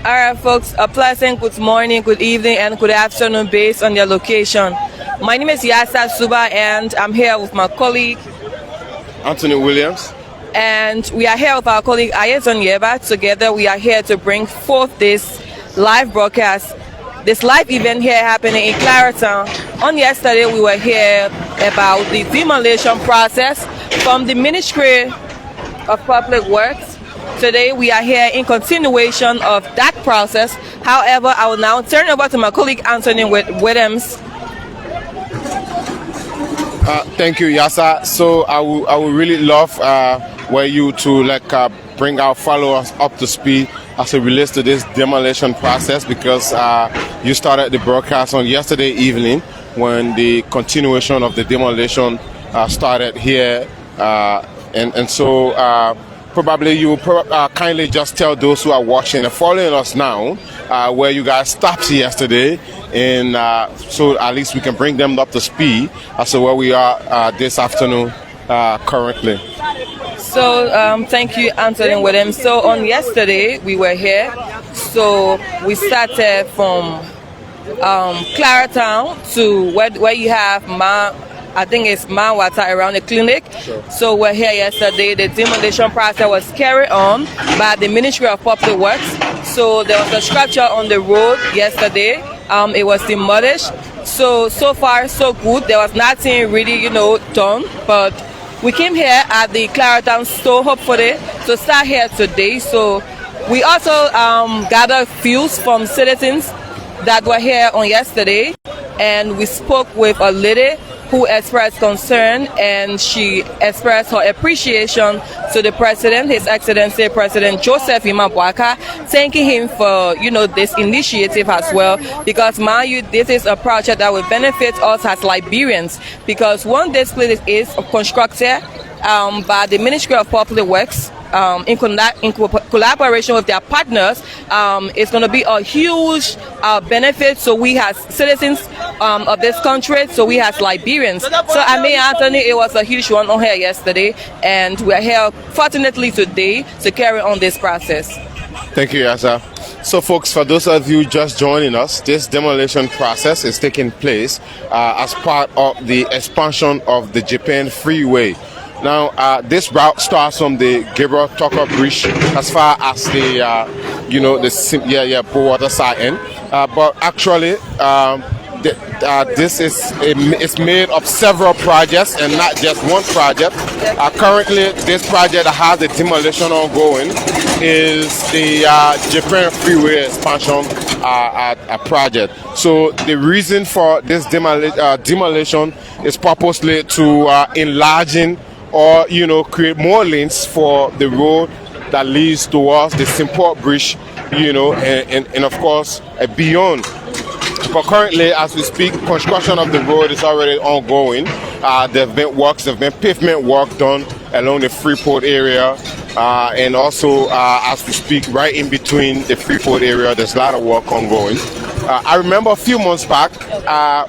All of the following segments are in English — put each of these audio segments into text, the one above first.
All right, folks, a pleasant good morning, good evening, and good afternoon based on your location. My name is Yasa Suba, and I'm here with my colleague, Anthony Williams. And we are here with our colleague Ayezon Yeba. Together, we are here to bring forth this live broadcast, this live event here happening in Clarendon. On yesterday, we were here about the demolition process from the Ministry of Public Works. Today we are here in continuation of that process. However, I will now turn over to my colleague Anthony Williams. Thank you, Yasa. So I would really love were you to bring our followers up to speed as it relates to this demolition process, because you started the broadcast on yesterday evening when the continuation of the demolition started here, and so. Probably you will kindly just tell those who are watching and following us now where you guys stopped yesterday, and so at least we can bring them up to speed as to where we are this afternoon currently. So thank you, Anthony Williams. So on yesterday we were here. So we started from Clarendon to where you have I think it's Manwater around the clinic. Sure. So we're here yesterday. The demolition process was carried on by the Ministry of Public Works. So there was a structure on the road yesterday. It was demolished. So far so good. There was nothing really, done. But we came here at the Clarendon store hopefully to start here today. So we also gathered views from citizens that were here on yesterday, and we spoke with a lady who expressed concern, and she expressed her appreciation to the President, His Excellency President Joseph Imabwaka, thanking him for, this initiative as well, because, mind you, this is a project that will benefit us as Liberians, because once this place is constructed by the Ministry of Public Works, in collaboration with their partners, it's going to be a huge benefit. So we as citizens of this country, so we as Liberians. So Anthony, it was a huge one on here yesterday, and we're here fortunately today to carry on this process. Thank you, Yasa. So folks, for those of you just joining us, this demolition process is taking place as part of the expansion of the Japan Freeway. Now, this route starts from the Gabriel Tucker Bridge as far as the, Water side end. But actually, this is made of several projects and not just one project. Currently, this project that has the demolition ongoing is the Japan Freeway expansion project. So the reason for this demolition is purposely to enlarging or create more lanes for the road that leads towards the Simport Bridge, and of course beyond. But currently, as we speak, construction of the road is already ongoing. There have been pavement work done along the Freeport area, and also as we speak, right in between the Freeport area, there's a lot of work ongoing. I remember a few months back,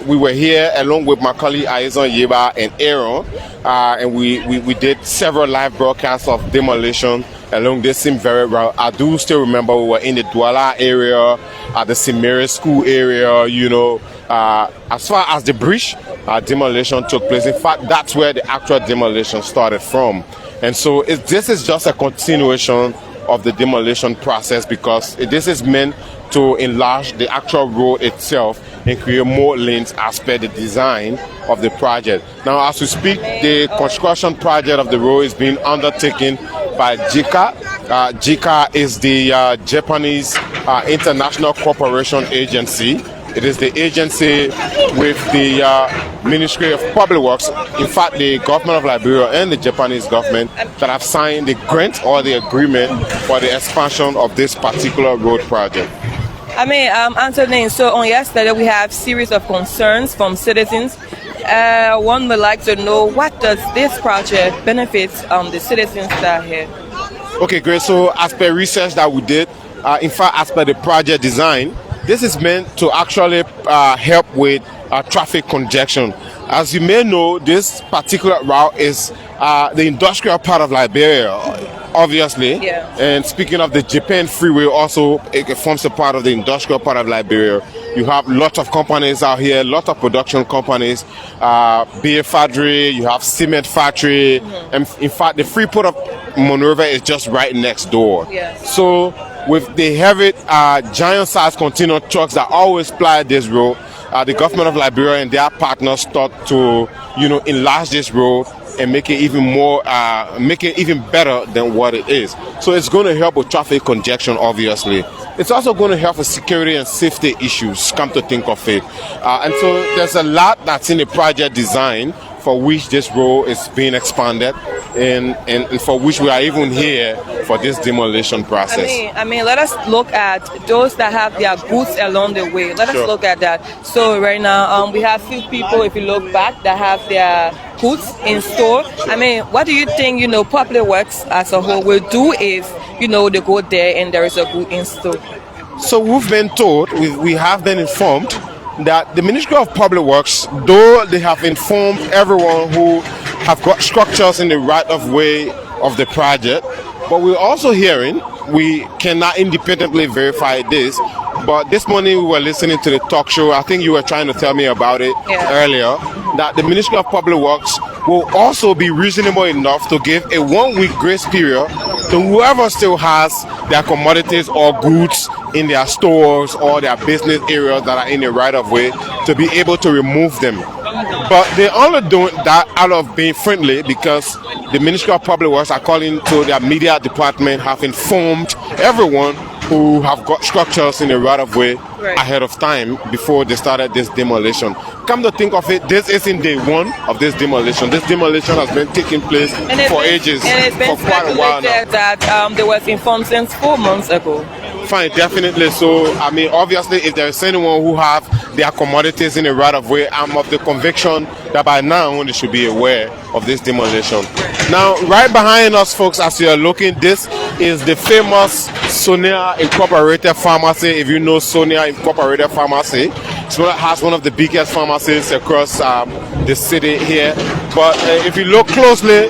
we were here along with my colleague Ayezon Yeba and Aaron, and we did several live broadcasts of demolition along this same very route. I do still remember we were in the Douala area, the Simere School area, as far as the bridge, demolition took place. In fact, that's where the actual demolition started from. And so this is just a continuation of the demolition process, because this is meant to enlarge the actual road itself and create more lanes as per the design of the project. Now, as we speak, the construction project of the road is being undertaken by JICA. JICA is the Japanese International Cooperation Agency. It is the agency with the Ministry of Public Works, in fact the government of Liberia and the Japanese government, that have signed the grant or the agreement for the expansion of this particular road project. Anthony, so on yesterday we have series of concerns from citizens. One would like to know, what does this project benefit the citizens that are here? Okay, great. So as per research that we did, in fact, as per the project design, this is meant to actually help with traffic congestion. As you may know, this particular route is the industrial part of Liberia. obviously. Yeah. And speaking of the Japan Freeway, also it forms a part of the industrial part of Liberia. You have lots of companies out here, lots of production companies, beer factory, you have cement factory, and in fact, the Freeport of Monrovia is just right next door. Yes. So with the heavy, giant-sized container trucks that always ply this road, the government of Liberia and their partners thought to, enlarge this road and make it even more, make it even better than what it is. So it's going to help with traffic congestion, obviously. It's also going to help with security and safety issues, come to think of it. And so there's a lot that's in the project design for which this road is being expanded and for which we are even here for this demolition process. I mean, let us look at those that have their goods along the way. Let us look at that. So right now, we have few people, if you look back, that have their goods in store. I mean, what do you think, Public Works as a whole will do if, they go there and there is a good in store? So we've been told, we have been informed that the Ministry of Public Works, though they have informed everyone who have got structures in the right of way of the project, but we're also hearing, we cannot independently verify this, but this morning we were listening to the talk show, I think you were trying to tell me about it earlier, that the Ministry of Public Works will also be reasonable enough to give a 1 week grace period to whoever still has their commodities or goods in their stores or their business areas that are in the right of way to be able to remove them. But they're only doing that out of being friendly because the Ministry of Public Works, according to their media department, have informed everyone who have got structures in the right of way ahead of time before they started this demolition. Come to think of it, this isn't day one of this demolition. This demolition has been taking place for ages, for quite a while now. That there was informed since 4 months ago. Fine, definitely. So, I mean, obviously, if there is anyone who have their commodities in the right of way, I'm of the conviction that by now they should be aware of this demolition. Now, right behind us, folks, as you are looking, this is the famous Sonia Incorporated Pharmacy. If you know Sonia Incorporated Pharmacy, it has one of the biggest pharmacies across the city here. But if you look closely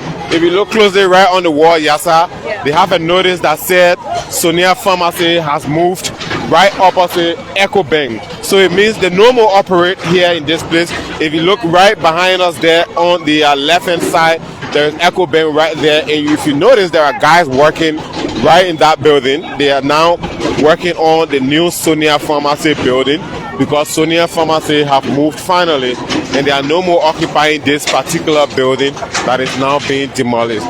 right on the wall, they have a notice that said Sonia Pharmacy has moved right opposite Echo Bank. So it means they no more operate here in this place. If you look right behind us there on the left hand side, there's Echo Bank right there. And if you notice, there are guys working right in that building. They are now working on the new Sonia Pharmacy building because Sonia Pharmacy have moved finally and they are no more occupying this particular building that is now being demolished.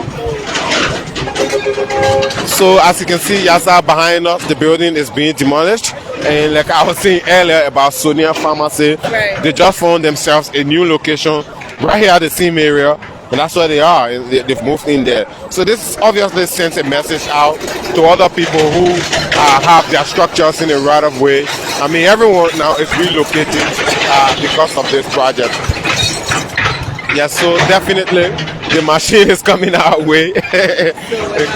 So as you can see, behind us, the building is being demolished. And like I was saying earlier about Sonia Pharmacy, they just found themselves a new location right here at the same area. And that's where they are. They've moved in there. So this obviously sends a message out to other people who have their structures in the right of way. I mean, everyone now is relocating because of this project. Yeah, so definitely the machine is coming our way.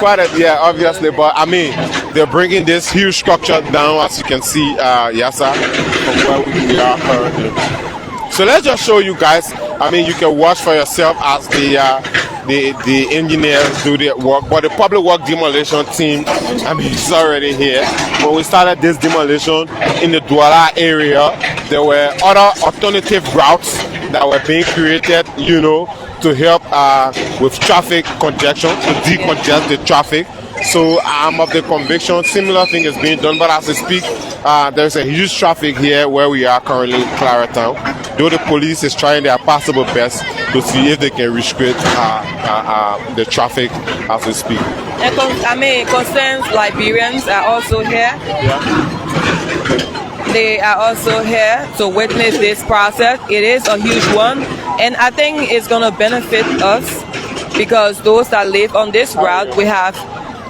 Obviously, but I mean, they're bringing this huge structure down, as you can see, from where we are currently. So let's just show you guys. I mean, you can watch for yourself as the engineers do their work. But the public work demolition team, I mean, it's already here. When we started this demolition in the Douala area, there were other alternative routes that were being created, to help with traffic congestion, to decongest the traffic. So I'm of the conviction similar thing is being done, but as we speak, there's a huge traffic here where we are currently in Clara Town. Though the police is trying their possible best to see if they can restrict the traffic as we speak. And concerned Liberians are also here. They are also here to witness this process. It is a huge one, and I think it's going to benefit us because those that live on this route, we have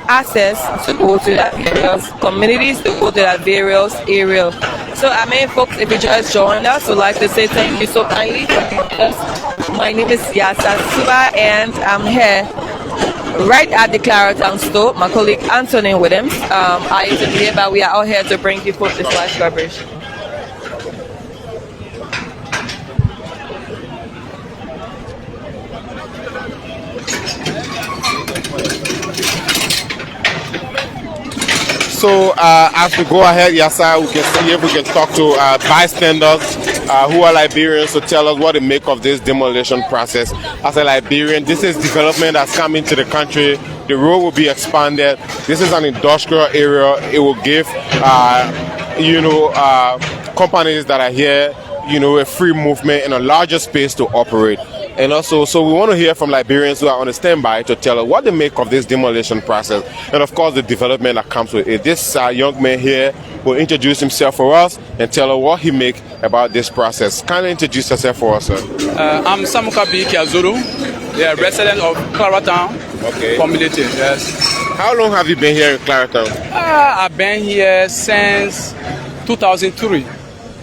access to go to that various communities, to go to that various areas. So I mean, folks, if you just joined us, we'd like to say thank you so kindly for joining us. My name is Yasa Suba, and I'm here right at the Clara Town store. My colleague Anthony Williams, I isn't here, but we are all here to bring you folks this live coverage. So as we go ahead, Yasa, we can see if we can talk to bystanders who are Liberians to tell us what they make of this demolition process. As a Liberian, this is development that's come into the country. The road will be expanded. This is an industrial area. It will give, companies that are here, a free movement in a larger space to operate. And also, so we want to hear from Liberians who are on the standby to tell us what they make of this demolition process and, of course, the development that comes with it. This young man here will introduce himself for us and tell us what he makes about this process. Kindly introduce yourself for us, sir. I'm Samuka B. Kiazulu, the resident of Vai Town, community. Yes. How long have you been here in Vai Town? I've been here since 2003.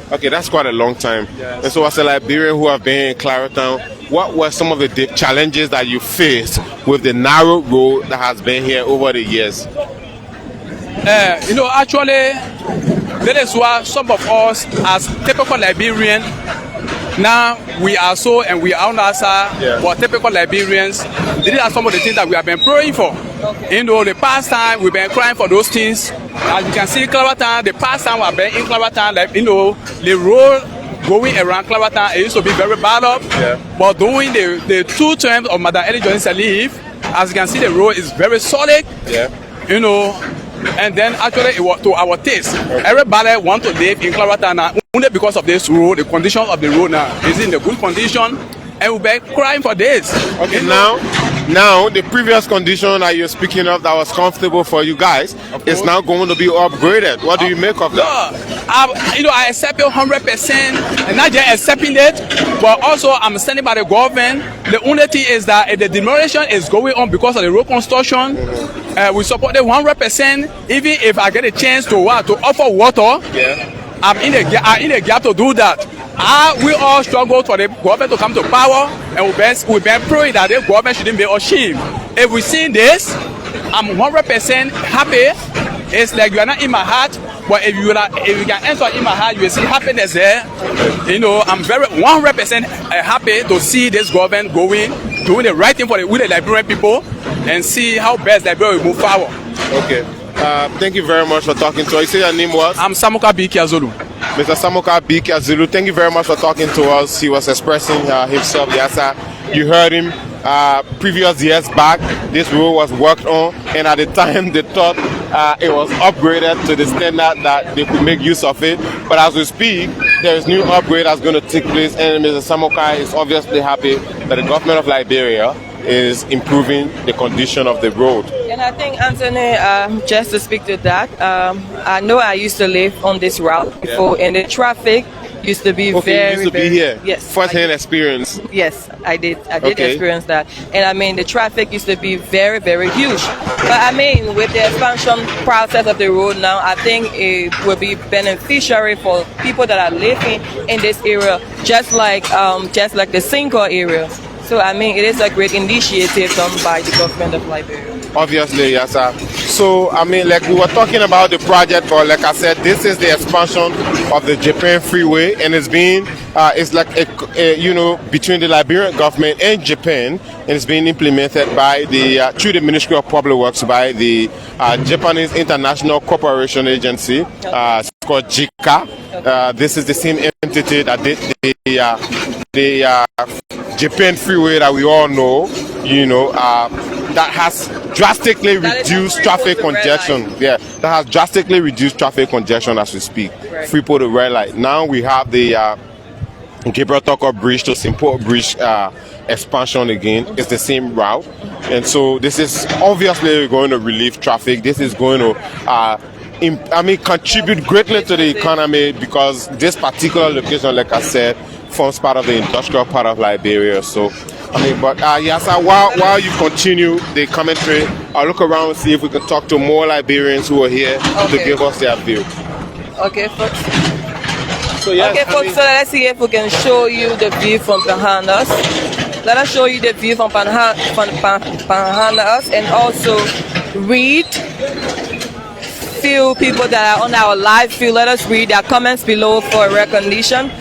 Okay, that's quite a long time. Yes. And so, as a Liberian who have been in Vai Town, what were some of the challenges that you faced with the narrow road that has been here over the years? Actually, that is why some of us, as typical Liberian, now we are so and we are on our side, but typical Liberians, these are some of the things that we have been praying for. Okay. The past time we've been crying for those things. As you can see, Vai Town, the past time we've been in Vai Town, the road going around Vai Town, it used to be very bad up. Yeah. But during the 2 terms of Madam Ellie Johnson leave, as you can see, the road is very solid. Yeah. And then actually it was to our taste. Okay. Everybody want to live in Vai Town now, only because of this road. The condition of the road now is in a good condition, and we've been crying for this. Okay, now the previous condition that you're speaking of that was comfortable for you guys is now going to be upgraded. What do you make of that? I accept it 100%, and not just accepting it, but also I'm standing by the government. The only thing is that if the demolition is going on because of the road construction, we support it 100%. Even if I get a chance to offer water, I'm in the gap to do that. We all struggle for the government to come to power, and we've been praying that the government shouldn't be ashamed. If we see this, I'm 100% happy. It's like you are not in my heart, but if you can enter in my heart, you will see happiness there. I'm very 100% happy to see this government doing the right thing with the Liberian people, and see how best Liberia will move forward. Okay. Thank you very much for talking to us. You say your name was? I'm Samuka B. Kiazulu. Mr. Samuka B. Kiazulu, thank you very much for talking to us. He was expressing himself. Yes, sir. You heard him. Previous years back, this road was worked on, and at the time they thought it was upgraded to the standard that they could make use of it. But as we speak, there is new upgrade that's going to take place, and Mr. Samuka is obviously happy that the government of Liberia is improving the condition of the road. And I think, Anthony, just to speak to that, I know I used to live on this route before, and the traffic used to be be here. Yes, first-hand experience. Yes, I did experience that, and I mean the traffic used to be very, very huge. But I mean, with the expansion process of the road now, I think it will be beneficiary for people that are living in this area, just like the Cinco area. So I mean, it is a great initiative done by the government of Liberia. Obviously, yes, sir. So I mean, like we were talking about the project, but like I said, this is the expansion of the Japan Freeway, and it's been it's like between the Liberian government and Japan, and it's being implemented by through the Ministry of Public Works by the Japanese International Cooperation Agency, it's called JICA. This is the same entity that did the Japan Freeway that we all know, that has drastically reduced traffic congestion. Yeah, that has drastically reduced traffic congestion as we speak. Right. Freeport to red light. Now we have the Gibraltar Bridge to Simport Bridge expansion again. It's the same route, and so this is obviously going to relieve traffic. This is going to contribute greatly to the economy, because this particular location, like I said, forms part of the industrial part of Liberia. So, yes, while you continue the commentary, I'll look around and see if we can talk to more Liberians who are here to give us their view. Okay, folks. So, so let's see if we can show you the view from behind us. Let us show you the view from behind us, and also read few people that are on our live feed. Let us read their comments below for recognition.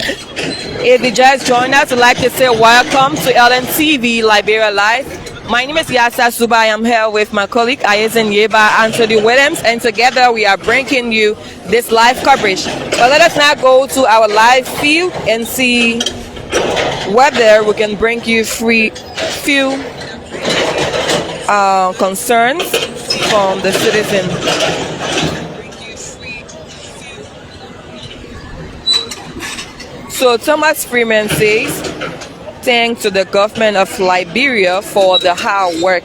If you just joined us, I'd like to say welcome to LNTV Liberia Live. My name is Yasa Suba. I am here with my colleague Ayezen Yeba and Anthony Williams, and together we are bringing you this live coverage. But let us now go to our live field and see whether we can bring you few concerns from the citizens. So Thomas Freeman says, thanks to the government of Liberia for the hard work.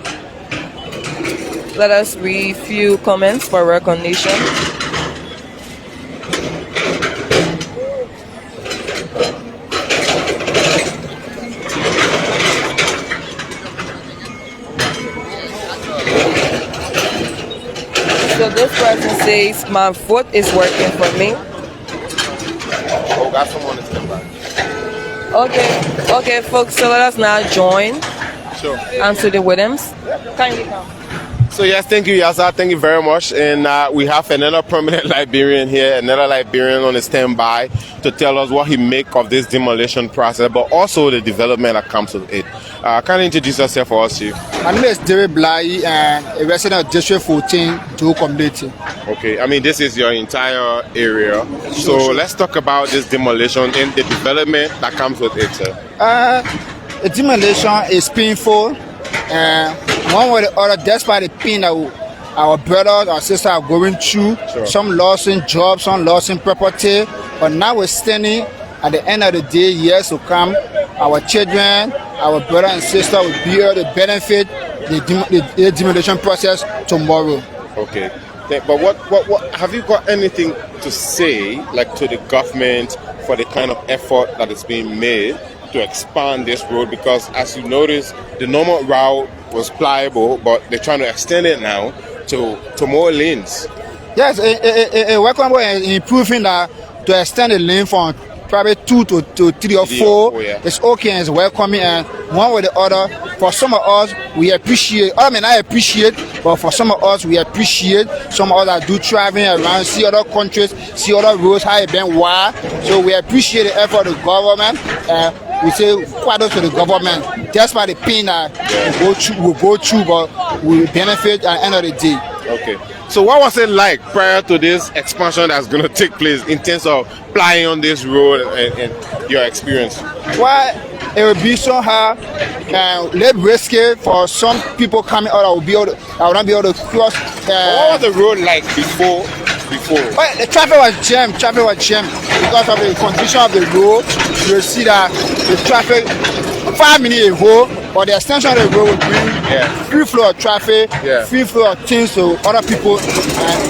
Let us read few comments for recognition. So this person says, my vote is working for me. Oh, got someone to come back. Okay, folks. So let us now join Sure. Anthony Williams. Kindly come. So yes, thank you, Yasa. Thank you very much. And we have another permanent Liberian here, another Liberian on the standby to tell us what he make of this demolition process, but also the development that comes with it. Can you introduce yourself for us, Chief? My name is David Blai, and a resident of District 14, Joe community. Okay, I mean, this is your entire area. So let's talk about this demolition and the development that comes with it, sir. The demolition is painful, and one way or the other, despite the pain that our brothers, our sisters are going through, Sure. some losing jobs, some losing property, but notwithstanding, at the end of the day, years to come, our children, our brothers and sisters will be able to benefit the demolition process tomorrow. Okay. But what have you got anything to say, like, to the government for the kind of effort that is being made to expand this road? Because as you notice, the normal route was pliable, but they're trying to extend it now to more lanes. Yes, a welcome in improving that to extend the lane from probably 2 to 3 or 4. Yeah. It's okay and it's welcoming, and one way or the other, for some of us, we appreciate. I mean, I appreciate, but for some of us, we appreciate. Some of us that do traveling around, see other countries, see other roads, how it been wide. So we appreciate the effort of the government. We say kudos to the government. Just by the pain that we go through, but we benefit at the end of the day. Okay. So what was it like prior to this expansion that's going to take place in terms of flying on this road and your experience? Why it will be so hard and less risky for some people coming out. I will not be able to cross. What was the road like before? Well, the traffic was jammed. Because of the condition of the road. You will see that the traffic 5 minutes ago, but the extension of the road will bring free flow of traffic, free flow of things to other people and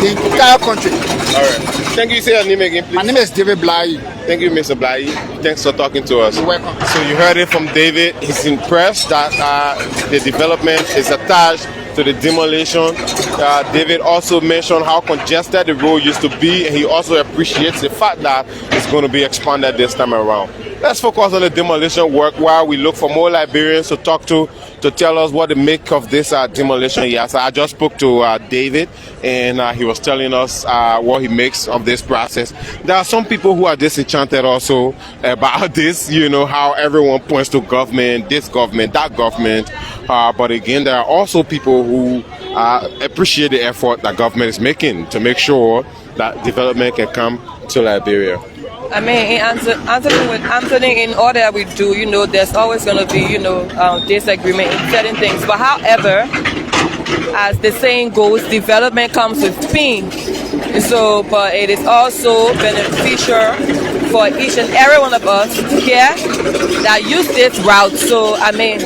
the entire country. All right. Thank you. Say your name again, please. My name is David Blai. Thank you, Mr. Blai. Thanks for talking to us. You're welcome. So you heard it from David. He's impressed that the development is attached to the demolition. David also mentioned how congested the road used to be, and he also appreciates the fact that it's going to be expanded this time around. Let's focus on the demolition work while we look for more Liberians to talk to tell us what they make of this demolition. Yes, I just spoke to David, and he was telling us what he makes of this process. There are some people who are disenchanted also about this, you know, how everyone points to government, this government, that government. But again, there are also people who appreciate the effort that government is making to make sure that development can come to Liberia. I mean, Anthony, in all that we do, you know, there's always going to be, you know, disagreement in certain things. But however, as the saying goes, development comes with pain. So, but it is also beneficial for each and every one of us here that use this route. So, I mean,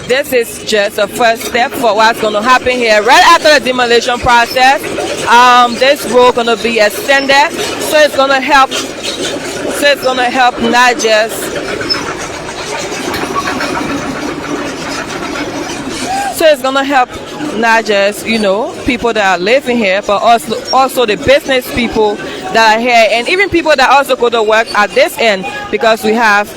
this is just a first step for what's going to happen here. Right after the demolition process, this road going to be extended, so it's going to help. So it's going to help not just. So it's going to help not just, you know, people that are living here, but also the business people that are here, and even people that also go to work at this end, because we have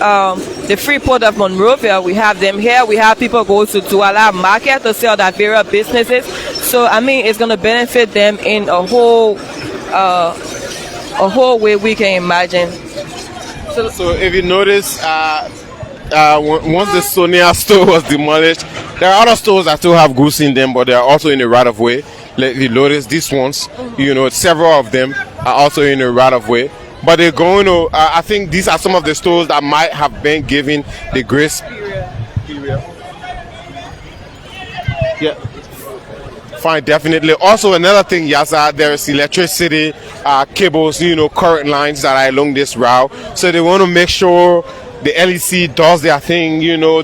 the free port of Monrovia. We have them here. We have people go to Douala market to sell their various businesses. So I mean, it's going to benefit them in a whole way we can imagine. So if you notice, once the Sonia store was demolished, there are other stores that still have goods in them, but they are also in the right of way. Like you notice these ones, several of them are also in the right of way. But they're going to, I think these are some of the stores that might have been given the grace period. Yeah. Fine, definitely. Also, another thing, Yasa, there is electricity cables, current lines that are along this route. So they want to make sure the LEC does their thing,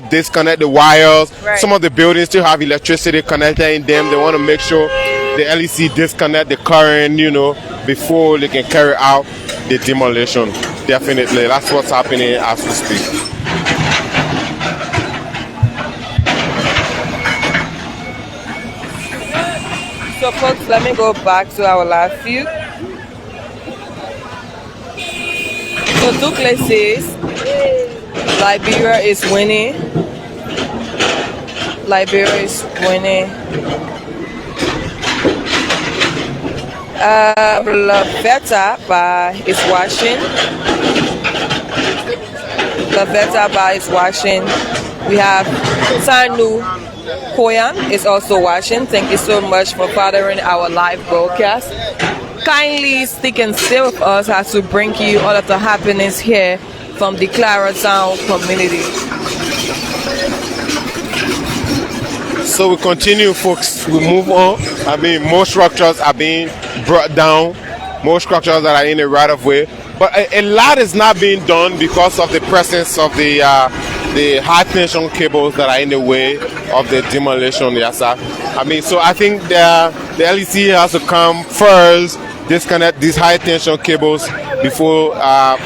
disconnect the wires. Right. Some of the buildings still have electricity connected in them. They want to make sure the LEC disconnect the current, before they can carry out the demolition. Definitely. That's what's happening as we speak. So folks, let me go back to our last view. So Duke says Liberia is winning. Liberia is winning. Lavetta is watching. Lavetta is watching. We have Sanu Koyan is also watching. Thank you so much for following our live broadcast. Kindly stick and stay with us as we bring you all of the happenings here from the Vai Town community. So we continue, folks. We move on. More structures are being brought down. More structures that are in the right of way. But a lot is not being done because of the presence of the high tension cables that are in the way of the demolition. Yes, sir. So I think the LEC has to come first, disconnect these high tension cables before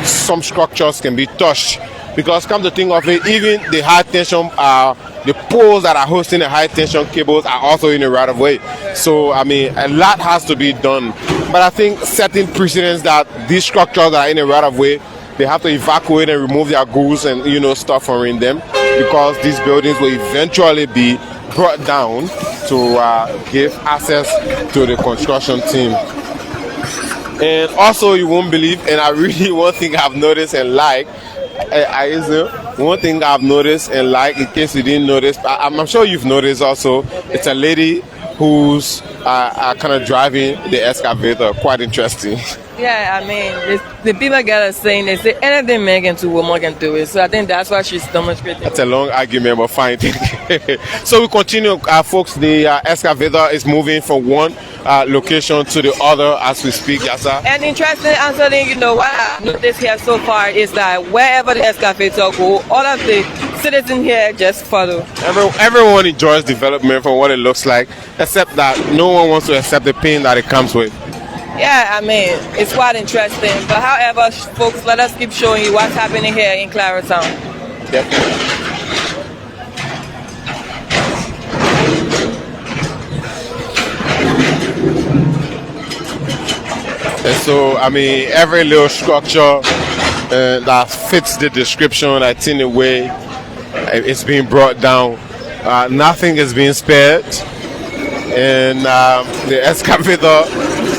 some structures can be touched. Because come to think of it, even the high tension, the poles that are hosting the high tension cables are also in the right of way. So a lot has to be done. But I think setting precedents that these structures that are in the right of way, they have to evacuate and remove their goods and stuff from in them, because these buildings will eventually be brought down to give access to the construction team. And also, you won't believe, and I really one thing I've noticed and one thing I've noticed and in case you didn't notice, I'm sure you've noticed also, it's a lady who's kind of driving the excavator. Quite interesting. Yeah, the people get us saying, they say anything men can do, woman can do it. So I think that's why she's demonstrating. That's a long argument, but fine. So we continue, folks. The excavator is moving from one location to the other as we speak. Yes, sir. And interesting, Anthony, what I noticed here so far is that wherever the excavator go, all of the citizens here just follow. Everyone enjoys development from what it looks like, except that no one wants to accept the pain that it comes with. Yeah, it's quite interesting. But however, folks, let us keep showing you what's happening here in Vai Town. Definitely. And so, every little structure that fits the description, that's in a way, it's being brought down. Nothing is being spared. And the excavator,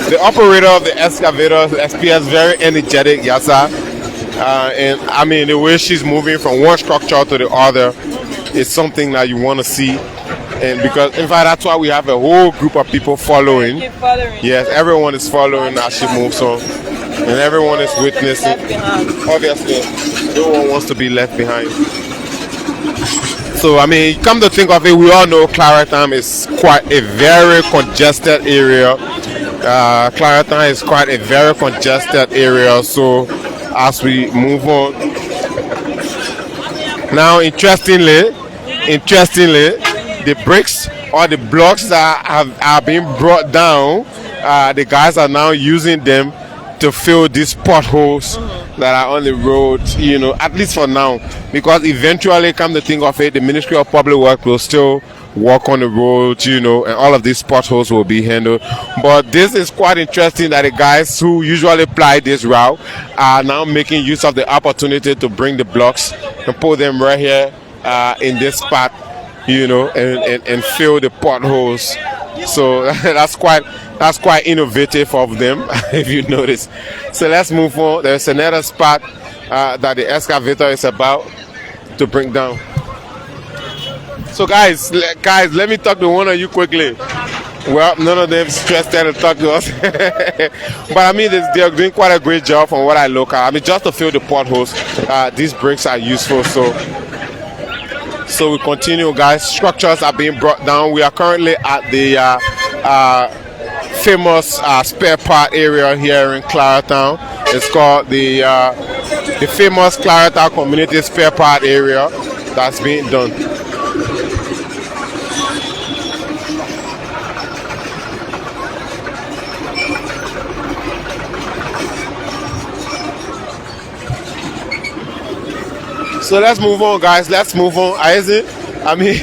the operator of the excavator appears very energetic, yes, sir. And the way she's moving from one structure to the other is something that you want to see. And because, in fact, that's why we have a whole group of people following. Yes, everyone is following as she moves on. And everyone is witnessing. Obviously, no one wants to be left behind. So, come to think of it, we all know Vai Town is quite a very congested area. Vai Town is quite a very congested area. So, as we move on. Now, interestingly, the bricks or the blocks that are being brought down, the guys are now using them to fill these potholes that are on the road, at least for now, because eventually, come to think of it, the Ministry of Public Works will still work on the road, and all of these potholes will be handled. But this is quite interesting that the guys who usually ply this route are now making use of the opportunity to bring the blocks and put them right here in this spot, and fill the potholes. So that's quite innovative of them, if you notice. So let's move on. There's another spot that the excavator is about. to bring down. So guys, let me talk to one of you quickly. Well, none of them stressed to talk to us. But I mean, they're doing quite a great job from what I look at. I mean, just to fill the potholes, these bricks are useful. So we continue, guys. Structures are being brought down. We are currently at the famous spare part area here in Claratown. It's called the famous Claratown Community Spare Part Area that's being done. So let's move on, guys. Let's move on. Isaac, I mean,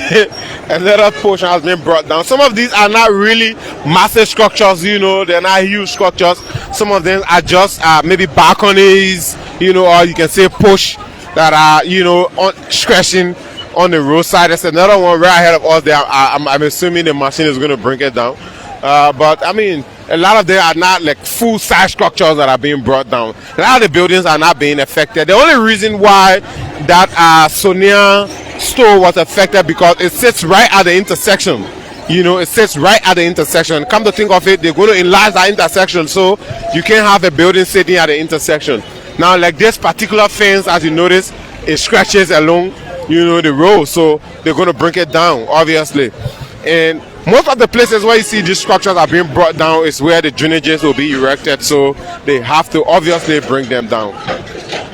another portion has been brought down. Some of these are not really massive structures, you know, they're not huge structures. Some of them are just maybe balconies, you know, or you can say push that are, you know, stretching on the roadside. There's another one right ahead of us there. I'm assuming the machine is going to bring it down. But I mean, a lot of them are not like full-size structures that are being brought down. A lot of the buildings are not being affected. The only reason why that Sonia store was affected because it sits right at the intersection. You know, it sits right at the intersection. Come to think of it, they're going to enlarge that intersection, so you can't have a building sitting at the intersection. Now, like this particular fence, as you notice, it stretches along, you know, the road, so they're going to bring it down, obviously. And most of the places where you see these structures are being brought down is where the drainages will be erected, so they have to obviously bring them down.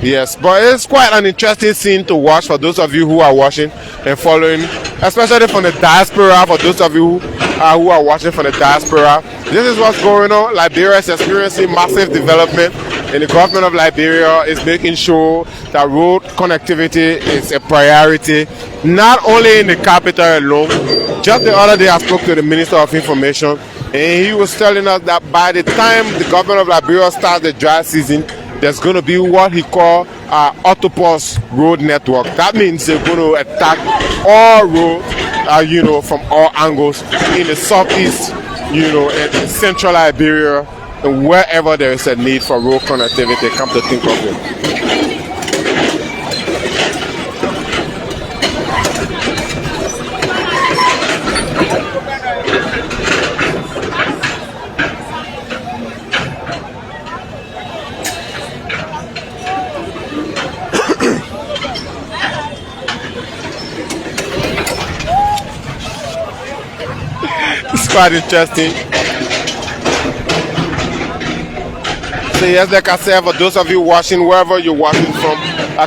Yes, but it's quite an interesting scene to watch for those of you who are watching and following, especially from the diaspora. For those of you who are watching from the diaspora, this is what's going on. Liberia is experiencing massive development, and the government of Liberia is making sure that road connectivity is a priority, not only in the capital alone. Just the other day I spoke to the Minister of Information, and he was telling us that by the time the government of Liberia starts the dry season, there's going to be what he called octopus road network. That means they're going to attack all roads, you know, from all angles in the southeast, you know, and in central Liberia, and wherever there is a need for road connectivity, come to think of it. It's quite interesting. So yes, like I said, for those of you watching, wherever you're watching from,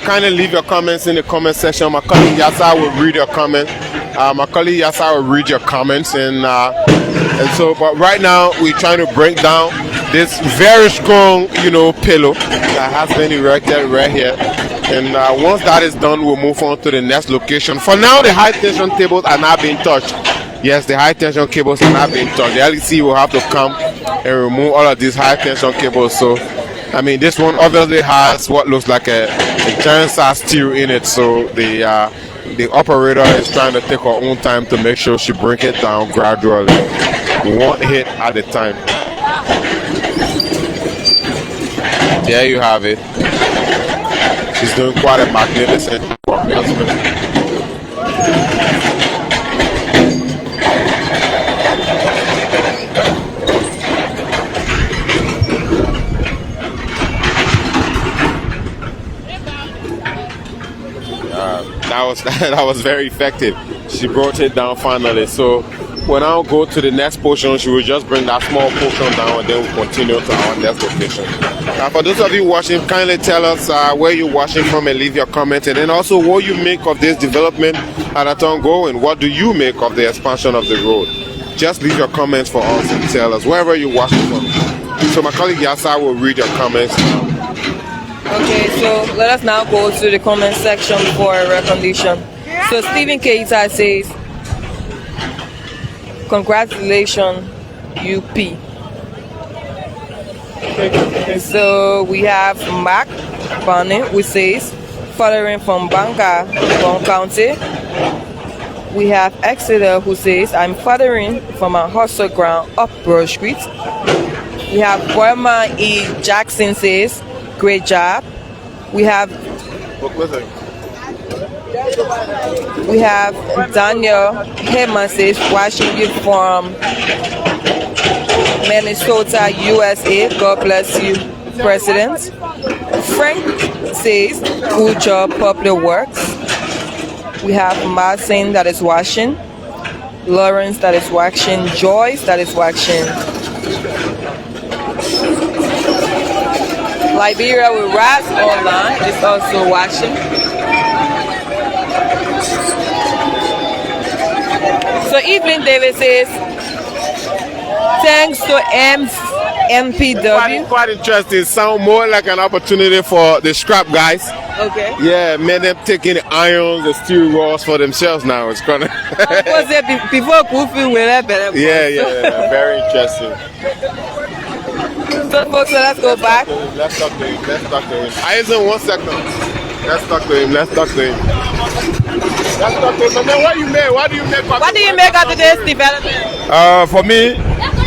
kindly leave your comments in the comment section. My colleague Yasa will read your comments. And so, but right now we're trying to break down this very strong, you know, pillow that has been erected right here. And once that is done, we'll move on to the next location. For now, the high tension cables are not being touched. Yes, the high tension cables are not being touched. The LEC will have to come and remove all of these high tension cables. So, I mean, this one obviously has what looks like a giant size steel in it. So the operator is trying to take her own time to make sure she brings it down gradually, one hit at a time. There you have it. She's doing quite a magnificent work. That was very effective. She brought it down finally. So when I'll go to the next portion, she will just bring that small portion down, and then we'll continue to our next location. For those of you watching, kindly tell us where you're watching from and leave your comments, and then also what you make of this development that's ongoing. What do you make of the expansion of the road? Just leave your comments for us and tell us wherever you're watching from. So my colleague Yasa will read your comments now. Okay, so let us now go to the comment section for a recommendation. So Stephen Keita says, congratulations, UP. So we have Mark Barney, who says, following from Banga, Bon County. We have Exeter, who says, I'm fathering from a hustle ground up Broad Street. We have Burma E. Jackson says, great job. We have We have Daniel Pharmacy watching you from Minnesota, USA. God bless you, President. Frank says, good job, Public Works. We have Martin that is watching. Lawrence that is watching. Joyce that is watching. Liberia with Raz online is also watching. So Evelyn Davis says, thanks to MPW. Quite interesting. Sound more like an opportunity for the scrap guys. Okay. Yeah, made them taking the irons, the steel rods for themselves now. It's gonna. Was it before Kofi with that? Yeah. Very interesting. So folks, so let's go back. Let's talk to him. I just in 1 second. Let's talk to him. What do you make? What do you make of today's development? For me,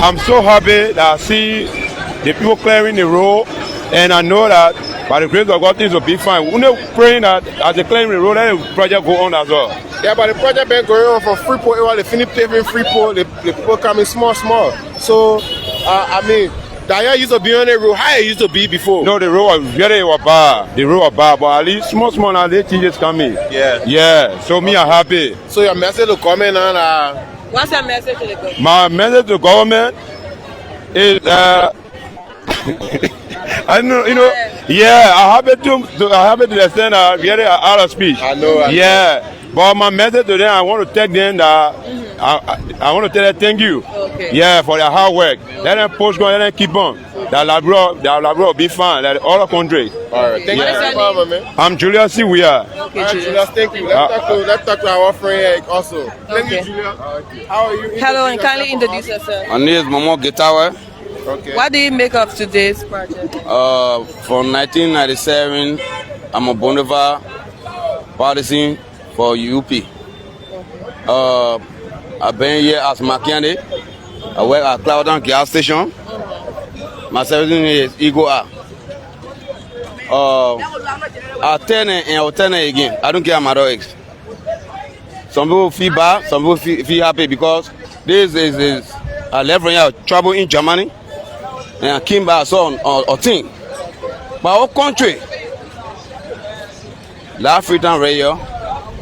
I'm so happy that I see the people clearing the road, and I know that by the grace of God things will be fine. We're not praying that as they clearing the road, let the project go on as well. Yeah, but the project been going on from Freeport. They finish paving Freeport. The people coming small. So, I mean, that used to be on the road. How it used to be before? No, the road was bad. But at least small now, the changes coming. Yeah. So me, I'm happy. So your message to comment on? What's your message to the government? My message to the government is, I know, I happy to extend really out of speech. I know. Yeah. But my message to them, I want to tell them that I want to tell them thank you. Okay. Yeah, for their hard work. Let them push going, let them keep on. That Labrador will be fine, like all the country. All right. Thank you, man. I'm Julius C. We are. Okay, All right, Julius, thank you. Let's talk to our friend also. Thank you, Okay. Julius. How are you? Hello, and kindly introduce yourself. My name is Momo Getawe. Okay. What do you make of today's project? From 1997, I'm a Bonneville partisan for UP. I've been here as mechanic. I work at Cloudon gas station. My service is Eagle R. I'll turn it and I'll turn it again. I don't care my eggs. Some people feel bad, some people feel happy because this is I left from here travel in Germany and I came back on a thing. But our country, La Freetown Radio,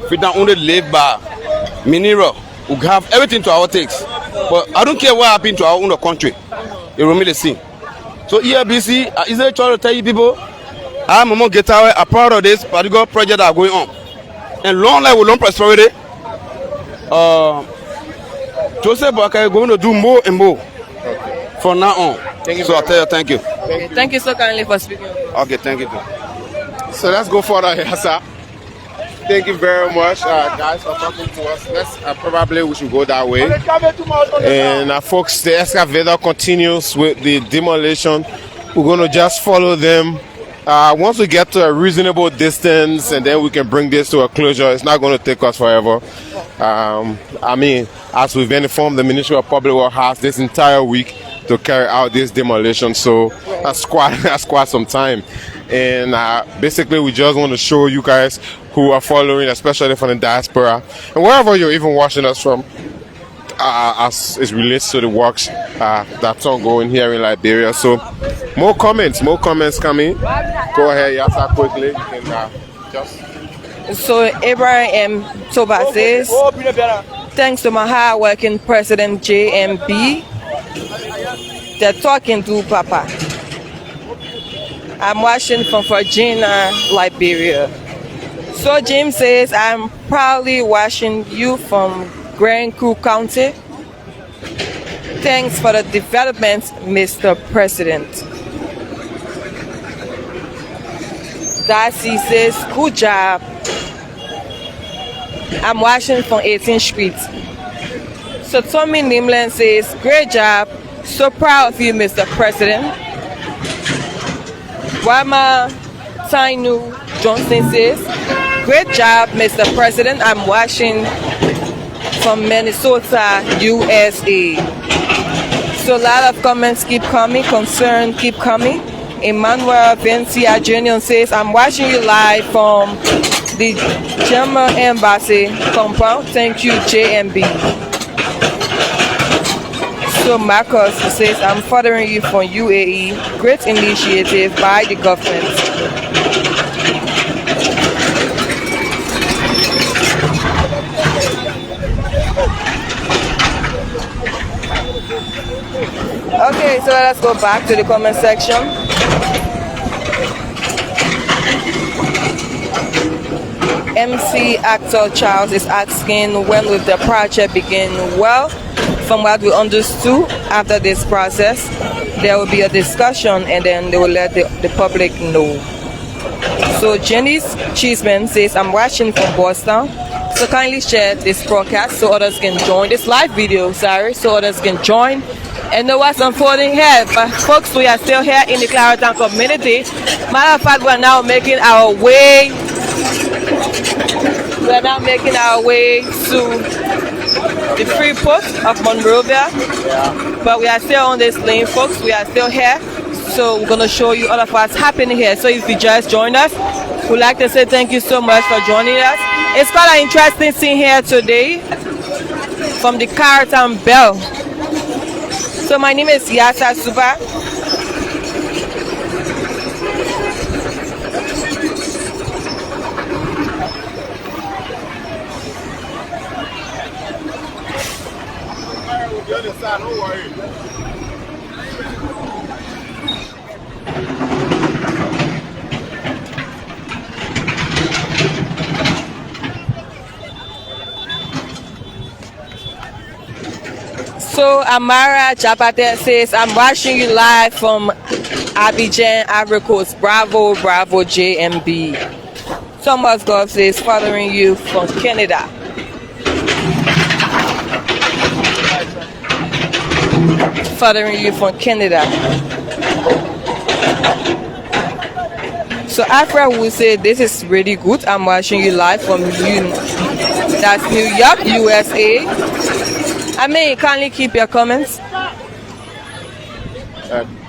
Freetown only live by mineral. We have everything to our takes. But I don't care what happened to our own country. It remains the same. So ERBC is trying to tell you people, I'm Momo Getawe, a part of this particular project that are going on. And long life with long prosperity. Joseph Baka is going to do more and more from now on. Thank you. So I tell you, thank you. Thank you so kindly for speaking. Okay, thank you. So let's go further here, sir. Thank you very much, guys, for talking to us. Let's probably we should go that way. And folks, the excavator continues with the demolition. We're going to just follow them. Once we get to a reasonable distance, and then we can bring this to a closure. It's not going to take us forever. I mean, as we've been informed, the Ministry of Public Works has this entire week to carry out this demolition. So that's quite some time. And basically, we just want to show you guys who are following, especially from the diaspora, and wherever you're even watching us from, as it relates to the works that's ongoing here in Liberia. So, more comments coming. Go ahead, Yasa, quickly. You can just. So Abraham Toba says, thanks to my hard-working President JMB, they're talking to Papa. I'm watching from Virginia, Liberia. So James says, I'm proudly watching you from Grand Crew County. Thanks for the development, Mr. President. Darcy says, good job. I'm watching from 18th Street. So Tommy Nimland says, great job. So proud of you, Mr. President. Wama Tainu Johnson says, great job, Mr. President. I'm watching from Minnesota, USA. So a lot of comments keep coming, concern keep coming. Emmanuel Vencia Jr. says, I'm watching you live from the German Embassy compound. Thank you, JMB. So Marcus says, I'm furthering you from UAE. Great initiative by the government. Okay, so let's go back to the comment section. MC Actor Charles is asking, when will the project begin? Well, from what we understood, after this process, there will be a discussion and then they will let the public know. So Jenny's Cheeseman says, I'm watching from Boston. So kindly share this broadcast so others can join this live video, so others can join and know what's unfolding here. But folks, we are still here in the Vai Town community. Matter of fact, we are now making our way. We are now making our way to the free port of Monrovia. But we are still on this lane, folks. We are still here. So we're going to show you all of what's happening here. So if you just joined us, we'd like to say thank you so much for joining us. It's quite an interesting scene here today from the Vai Town Bell. So my name is Yasa Suba. Don't worry. So Amara Chapate says, I'm watching you live from Abidjan, Ivory Coast. Bravo, bravo, JMB. Thomas Goff says, following you from Canada. Following you from Canada. So Afra will say, this is really good. I'm watching you live from that's New York, USA. I mean, kindly keep your comments.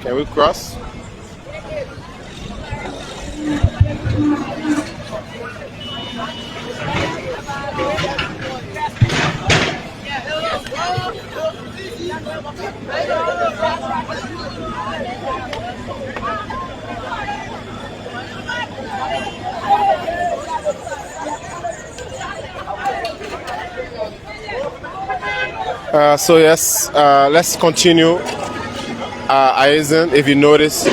Can we cross? So yes, let's continue. Aizen, if you notice,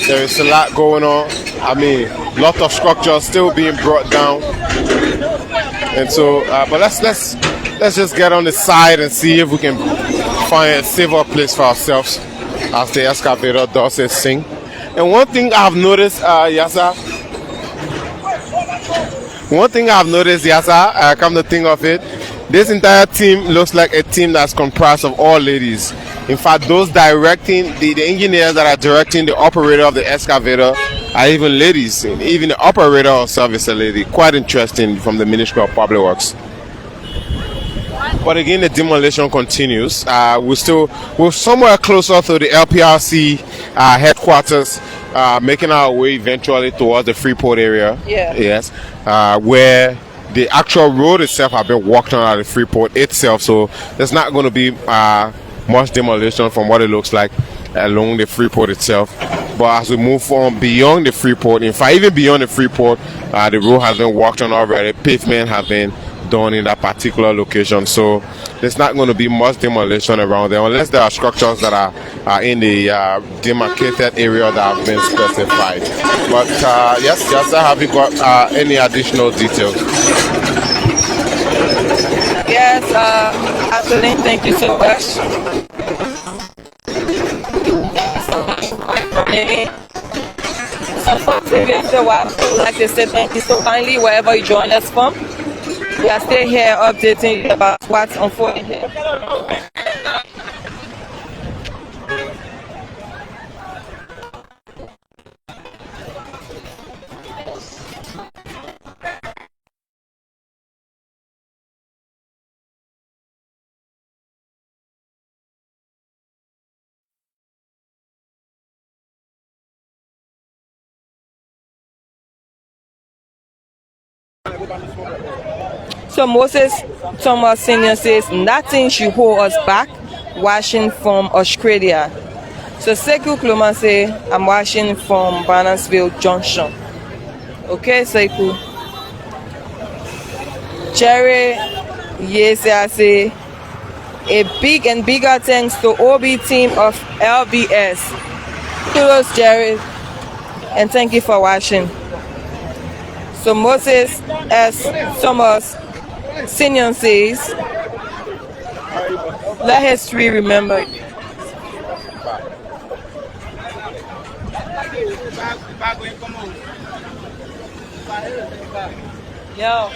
there is a lot going on. I mean, lot of structures still being brought down, and so. But let's just get on the side and see if we can find a safer place for ourselves as the excavator does its thing. And one thing I've noticed, Yasa. Come to think of it. This entire team looks like a team that's comprised of all ladies. In fact, those directing, the engineers that are directing the operator of the excavator are even ladies. Even the operator herself is a lady. Quite interesting from the Ministry of Public Works. But again, the demolition continues. We're somewhere closer to the LPRC headquarters, making our way eventually towards the Freeport area. Yeah. Yes. Where the actual road itself has been walked on at the Freeport itself, so there's not going to be much demolition from what it looks like along the Freeport itself. But as we move on beyond the Freeport, in fact, even beyond the Freeport, the road has been walked on already. Pavement has been done in that particular location, so there's not going to be much demolition around there unless there are structures that are in the demarcated area that have been specified. But yes, have you got any additional details? Yes, absolutely. Thank you so much. So folks, like I said, thank you so kindly wherever you join us from. We are still here updating you about what's unfolding here. So Moses Thomas Senior says nothing should hold us back watching from Australia. So Sekou Kluman say I'm watching from Barnesville Junction. Okay, Sekou. Jerry yes, I say a big and bigger thanks to OB team of LBS. Kudos Jerry and thank you for watching. So Moses S. Thomas Senior says, let history remember you. Yo,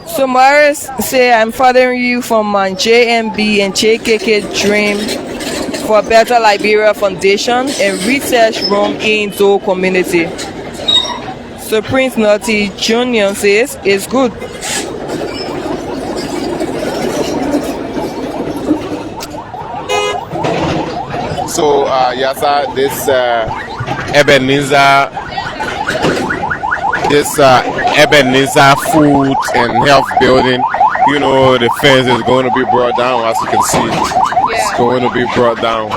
so Morris say I'm following you from JMB and JKK Dream for Better Liberia Foundation and research room in Zoo community. So Prince Naughty Jr. says it's good. So Yasa, this Ebenezer Food and Health Building, you know, the fence is going to be brought down, as you can see. It's going to be brought down,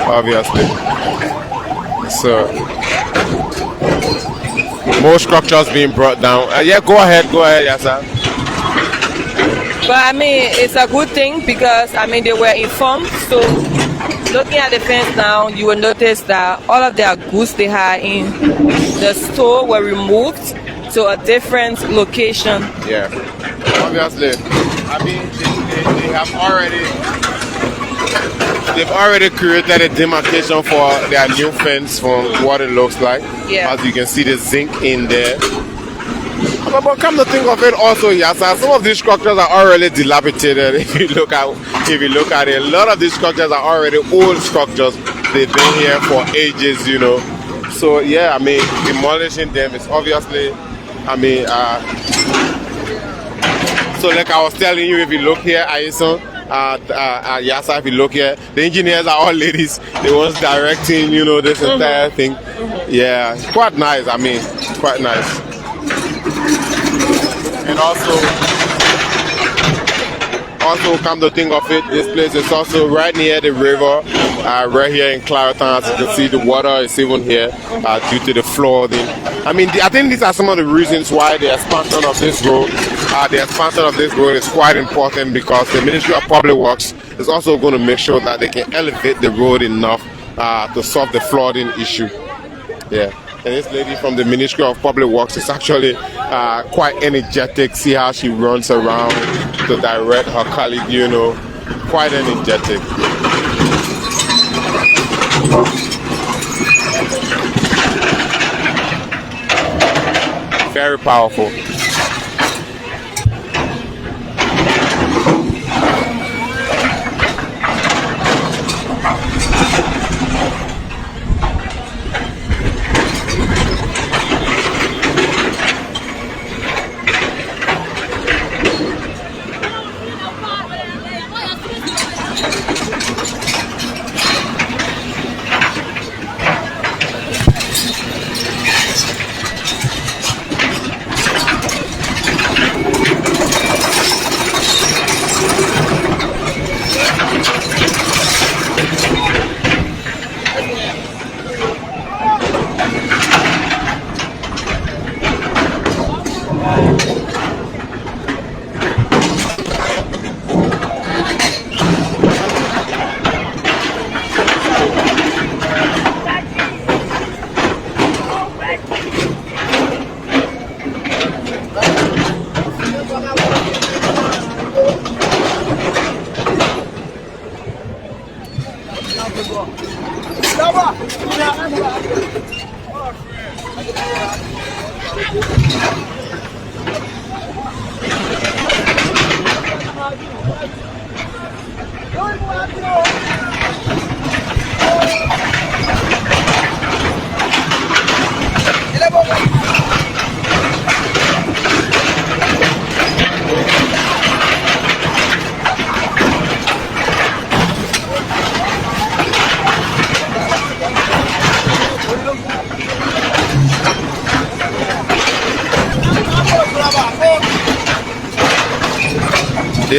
obviously. So more structures being brought down. Yeah, go ahead, Yasa. But I mean, it's a good thing because I mean they were informed. So looking at the fence now, you will notice that all of their goods they had in the store were removed to a different location. Yeah, obviously. I mean, they've already created a demarcation for their new fence from what it looks like. Yeah. As you can see the zinc in there. But come to think of it also, Yasa, some of these structures are already dilapidated. If you look at it, a lot of these structures are already old structures. They've been here for ages, you know. So yeah, I mean, demolishing them is obviously, I mean, so like I was telling you, if you look here, Aison, Yasa, if you look here, the engineers are all ladies. The ones directing, you know, this entire thing. Yeah, it's quite nice. I mean, quite nice. And also come to think of it, this place is also right near the river, right here in Clareton. As you can see, the water is even here due to the flooding. I mean, I think these are some of the reasons why the expansion of this road, is quite important, because the Ministry of Public Works is also going to make sure that they can elevate the road enough to solve the flooding issue. Yeah. And this lady from the Ministry of Public Works is actually quite energetic. See how she runs around to direct her colleague, you know, quite energetic. Very powerful.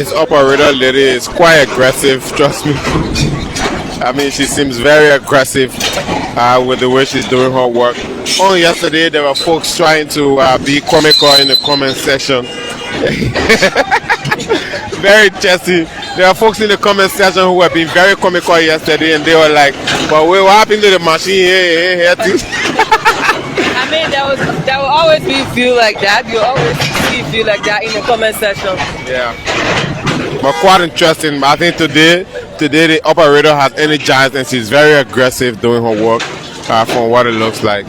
This operator lady is quite aggressive, trust me. I mean, she seems very aggressive with the way she's doing her work. Only yesterday, there were folks trying to be comical in the comment section. Very interesting. There are folks in the comment section who were being very comical yesterday, and they were like, "But wait, what happened to the machine here?" I mean, there will always be feel like that. You always see feel like that in the comment section. Yeah. But quite interesting. I think today the operator has energized and she's very aggressive doing her work from what it looks like.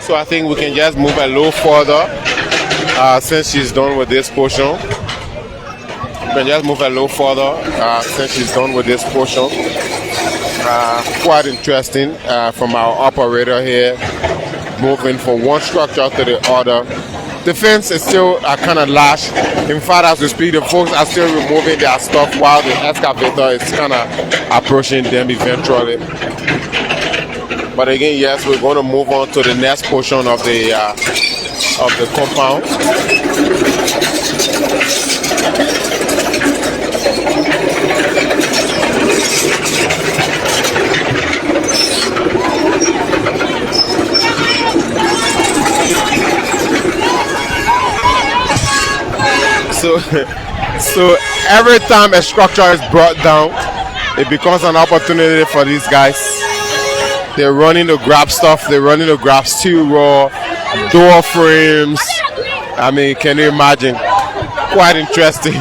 So I think we can just move a little further since she's done with this portion. We can just move a little further since she's done with this portion. Quite interesting from our operator here, moving from one structure to the other. The fence is still kind of lash. In fact, as we speak, the folks are still removing their stuff while the excavator is kind of approaching them eventually. But again, yes, we're going to move on to the next portion of the compound. So every time a structure is brought down, it becomes an opportunity for these guys. They're running to grab stuff. They're running to grab steel raw, door frames. I mean, can you imagine? Quite interesting.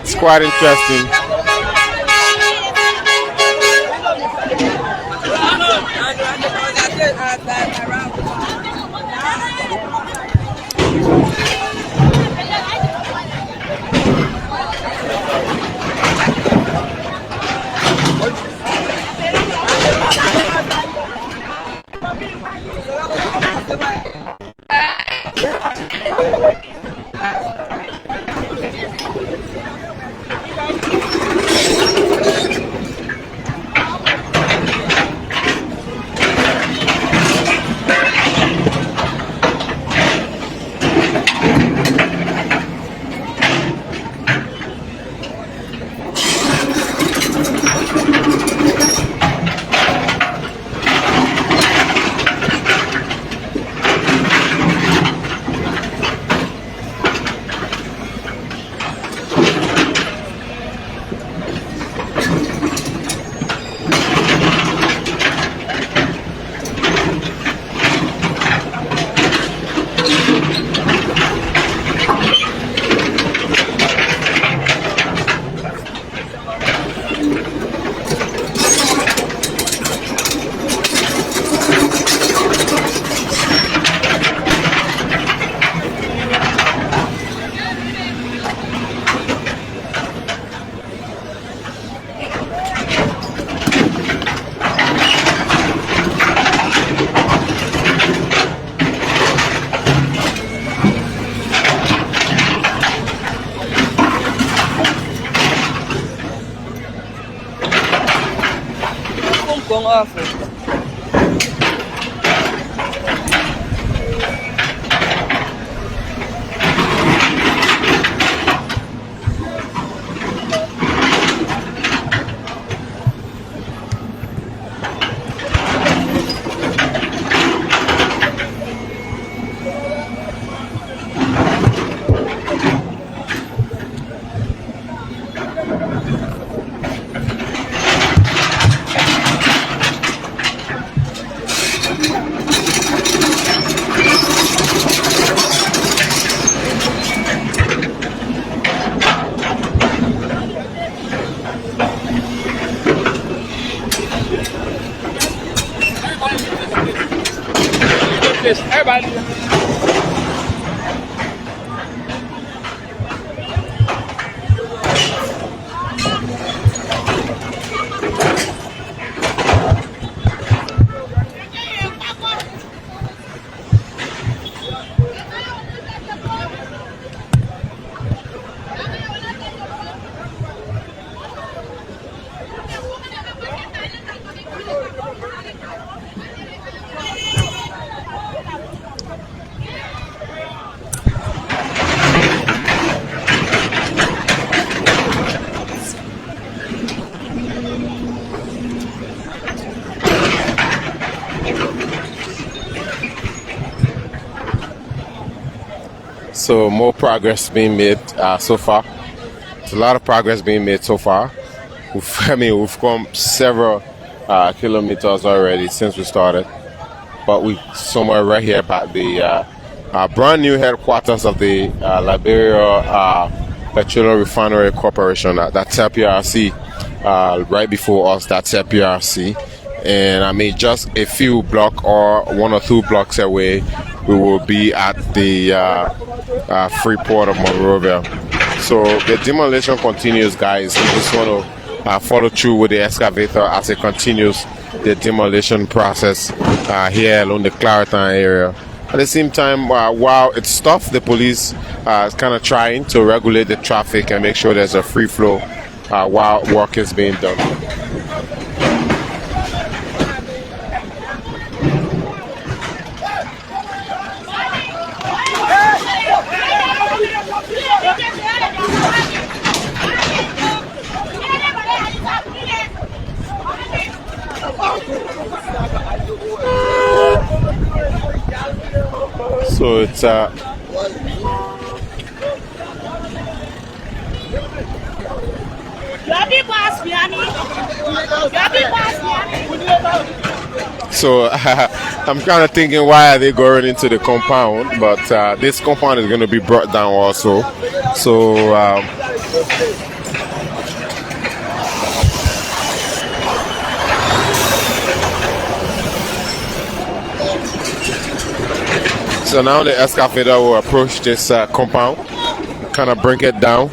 It's quite interesting. Going off. Everybody. So more progress being made so far. There's a lot of progress being made so far. We've come several kilometers already since we started, but we somewhere right here at the brand new headquarters of the Liberia Petroleum Refinery Corporation. That's LPRC. Right before us, that's LPRC, and I mean just a few blocks or 1 or 2 blocks away, we will be at the free port of Monrovia. So the demolition continues, guys. We just want to follow through with the excavator as it continues the demolition process here along the Clareton area. At the same time, while it's tough, the police is kind of trying to regulate the traffic and make sure there's a free flow while work is being done. So it's so I'm kind of thinking, why are they going into the compound? But this compound is going to be brought down also. So so now the excavator will approach this compound, kind of bring it down.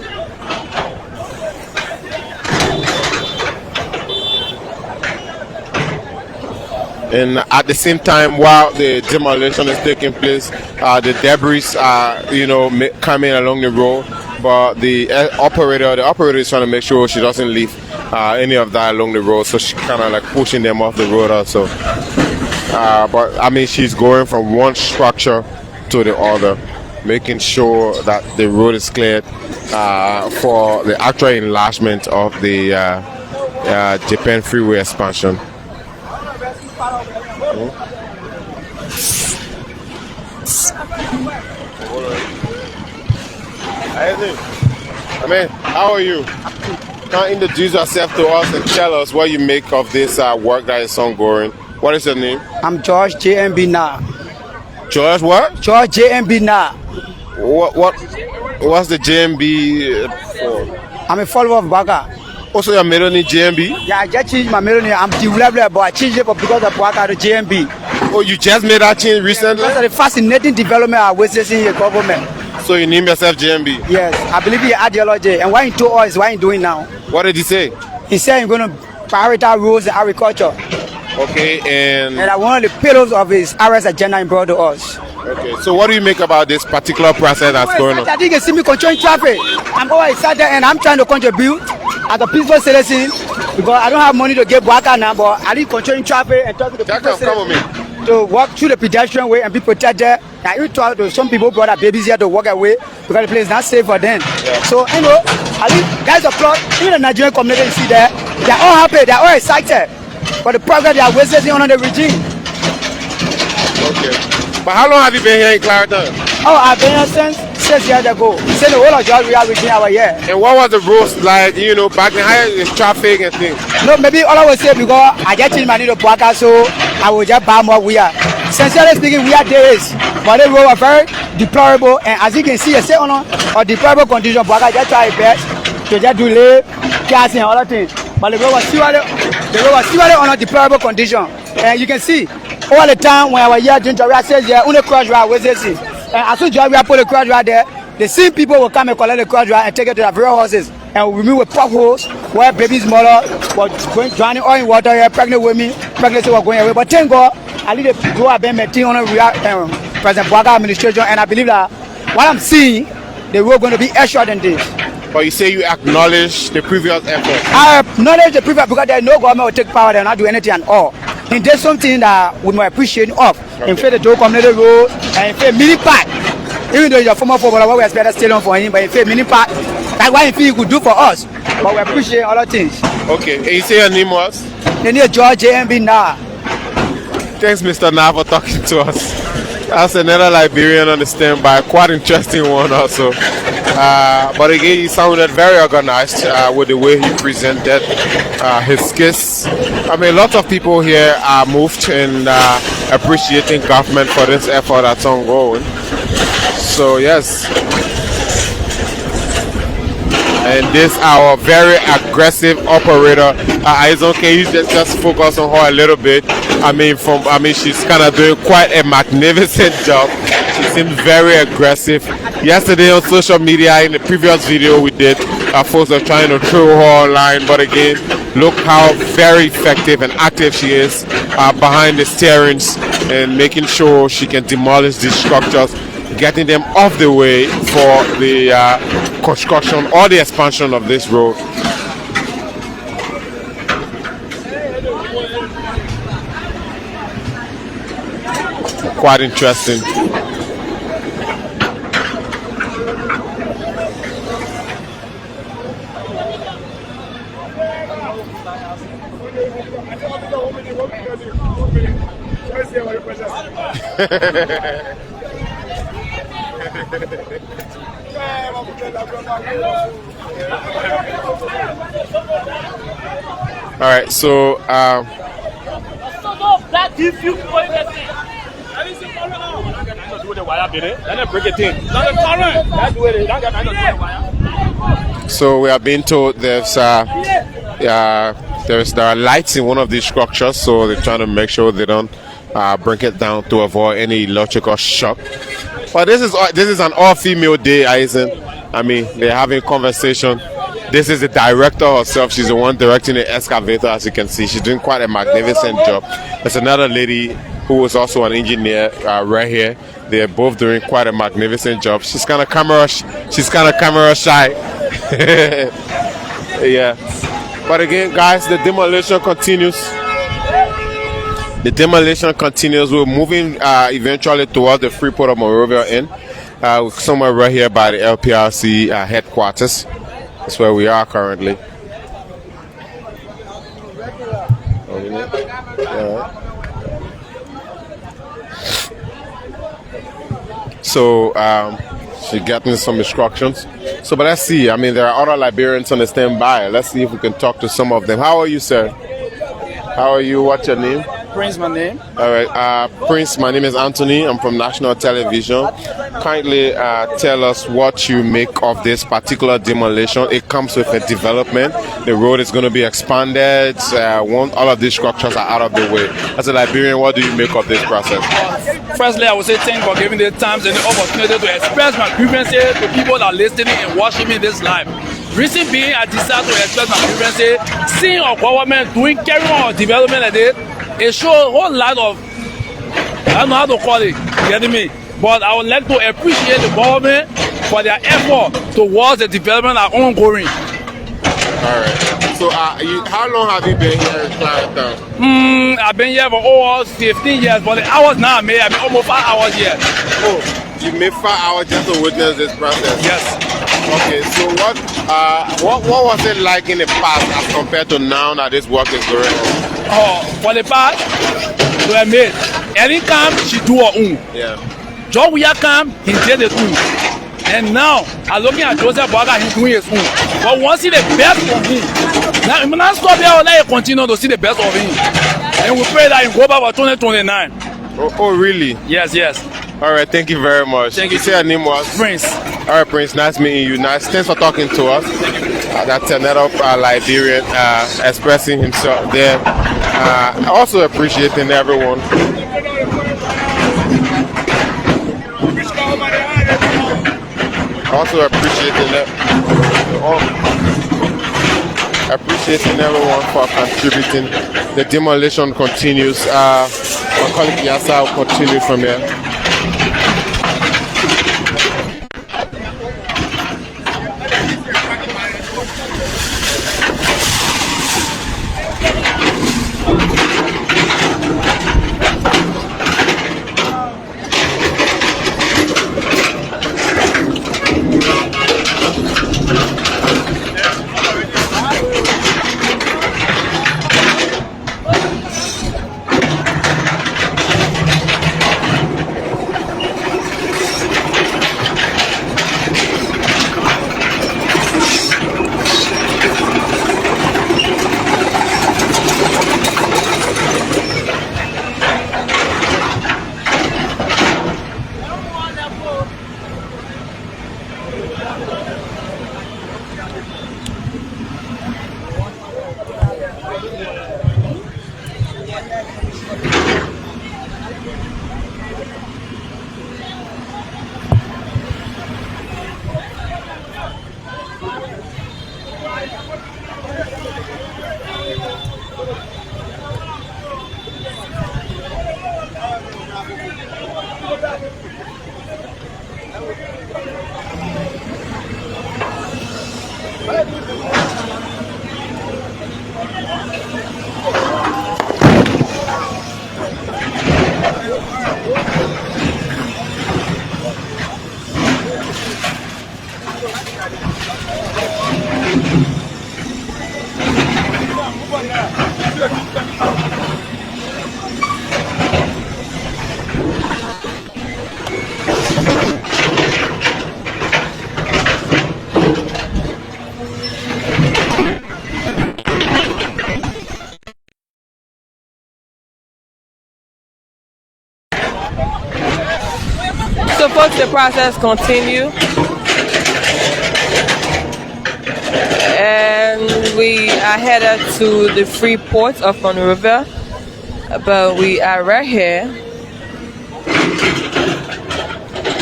And at the same time, while the demolition is taking place, the debris are, coming along the road. But the operator is trying to make sure she doesn't leave any of that along the road. So she's kind of like pushing them off the road also. But I mean, she's going from one structure to the other, making sure that the road is cleared for the actual enlargement of the Japan Freeway expansion. I mean, how are you? Can you introduce yourself to us and tell us what you make of this work that is ongoing? What is your name? I'm George JMB Na. George what? George JMB Na. What's the JMB for? I'm a follower of Baka. Also your middle name JMB? Yeah, I just changed my middle name. I'm Developed, but I changed it because of Baka to JMB. Oh, you just made that change recently? Because of the fascinating development I was in the government. So you name yourself JMB? Yes, I believe in ideology. And what he told us, what he's doing now. What did he say? He said he's going to prioritize rules and agriculture. Okay, and that one of the pillars of his RS agenda he brought to us. Okay, so what do you make about this particular process that's going on? I think you see me controlling traffic. I'm always excited and I'm trying to contribute as a peaceful citizen because I don't have money to get Waka now, but I need controlling traffic and talk to the people to walk through the pedestrian way and be protected. Now, you talk to some people brought their babies here to walk away because the place is not safe for them. Yeah. So, I think that's a plot. Even the Nigerian community, you see there, they're all happy, they're all excited for the progress they are witnessing under the regime. Okay. But how long have you been here in Clareton? Oh, I've been here since 6 years ago. Since the whole of Georgia region our here. And what was the rules like, back in higher traffic and things? No, maybe all I would say because I just changed my name to Bwaka, so I will just buy more weird. Sincerely speaking, weird days, but the road are very deplorable, and as you can see, say on a deplorable condition, Bwaka just try his best to just do lay, gas and other things. But the road was still on a deplorable condition. And you can see all the time when I was here doing Georgia says yeah, on the cross road, we see. And as soon as Georgia put the cross road there, the same people will come and collect the cross road and take it to their various horses. And we meet with potholes where baby's mother was drowning all in water here, pregnant women, pregnancy was going away. But thank God, I need to go up and maintain on President Bwaka administration, and I believe that what I'm seeing, they were going to be extra than this. But you say you acknowledge the previous effort. I acknowledge the previous because there is no government will take power, they will not do anything at all. And there's something that we might appreciate of. Okay. In fact, the two community road and in fact, mini park. Even though you're a former footballer, what we expect to stay on for him, but in fact, mini park, that's what he could do for us. But we appreciate other things. Okay, and you say your name was? The name is George JMB Na. Thanks, Mr. Na, for talking to us. That's another Liberian on the standby. Quite interesting one also. But again, he sounded very organized with the way he presented his case. I mean, lots of people here are moved and appreciating government for this effort that's ongoing. So yes. And this our very aggressive operator. It's okay, you just focus on her a little bit. I mean, she's kind of doing quite a magnificent job. She seems very aggressive. Yesterday on social media, in the previous video we did, folks are trying to throw her online. But again, look how very effective and active she is behind the steerings and making sure she can demolish these structures, getting them off the way for the construction or the expansion of this road. Quite interesting. All right, so so we are being told there are lights in one of these structures, so they're trying to make sure they don't bring it down to avoid any electrical shock. But this is an all-female day, Eisen. I mean, they're having conversation. This is the director herself. She's the one directing the excavator, as you can see. She's doing quite a magnificent job. There's another lady who is also an engineer right here. They're both doing quite a magnificent job. She's kind of camera shy. Yeah. But again, guys, the demolition continues. The demolition continues. We're moving eventually towards the Freeport of Monrovia Inn. Somewhere right here by the LPRC headquarters. That's where we are currently. So she's getting some instructions. So, but let's see. I mean, there are other Liberians on the standby. Let's see if we can talk to some of them. How are you, sir? How are you? What's your name? Prince, my name. All right, Prince, my name is Anthony. I'm from National Television. Kindly tell us what you make of this particular demolition. It comes with a development. The road is going to be expanded. All of these structures are out of the way. As a Liberian, what do you make of this process? Firstly, I would say thank you for giving the time and the opportunity to express my grievances to people that are listening and watching me this live. Reason being, I decided to express my grievances. Seeing our government carrying on development like this, it shows a whole lot of, I don't know how to call it, you getting me? But I would like to appreciate the government for their effort towards the development that are ongoing. All right. So how long have you been here in Clarendon? I've been here for over 15 years, but the hours now I've been almost 5 hours here. Oh, you made 5 hours just to witness this process? Yes. Okay, so what was it like in the past as compared to now that this work is going on? For the past, we have made. Any camp, she do her own. Yeah. Joe we have camp, he did it too. And now, I'm looking at Joseph Baga, he's doing his own. But we want to see the best of him. Now, if we not stop here, we'll let you continue to see the best of him. And we pray that he go back for 2029. Oh, really? Yes, yes. All right, thank you very much. Thank you. You say your name was? Prince. All right, Prince, nice meeting you. Nice. Thanks for talking to us. That's another Liberian expressing himself there. Also appreciating everyone. Also appreciating everyone for contributing. The demolition continues. My colleague Yasa will continue from here. process continue, and we are headed to the free port of Monrovia, but we are right here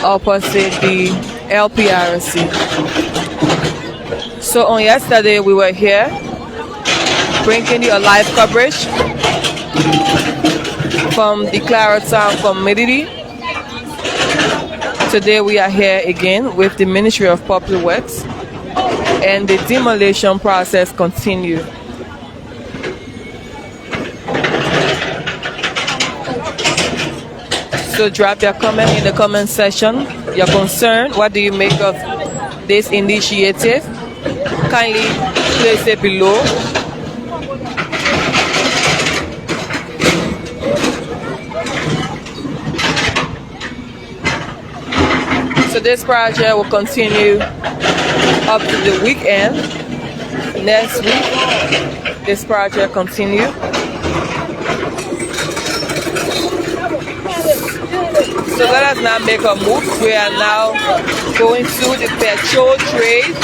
opposite the LPRC. So on yesterday we were here bringing you a live coverage from the Vai Town community. Today we are here again with the Ministry of Public Works, and the demolition process continues. So drop your comment in the comment section, your concern. What do you make of this initiative? Kindly place it below. So this project will continue up to the weekend. Next week, this project continues. So let us now make a move. We are now going to the petrol trade.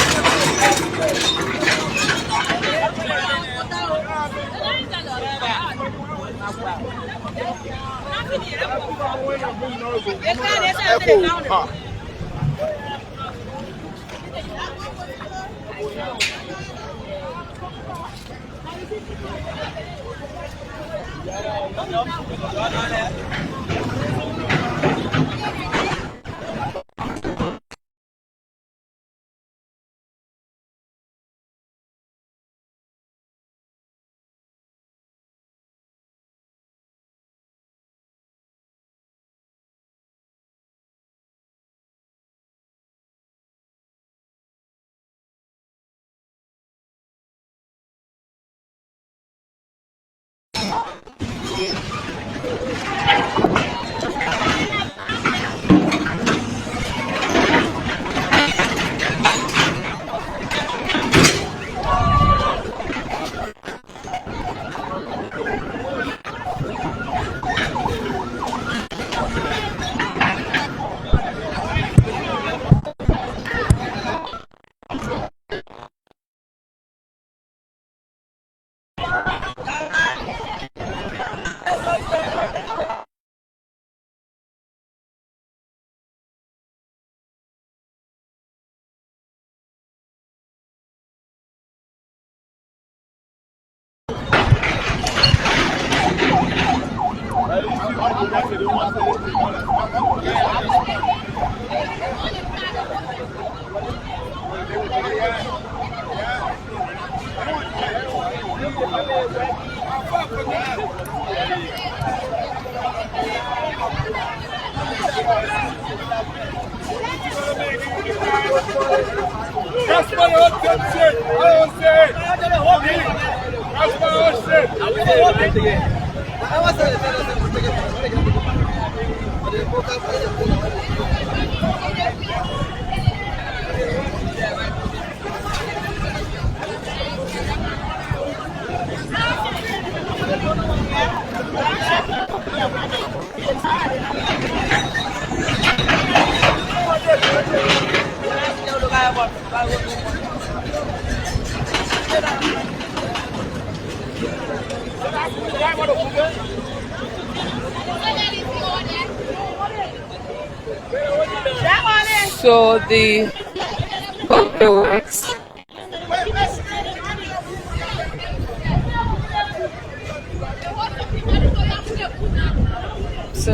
So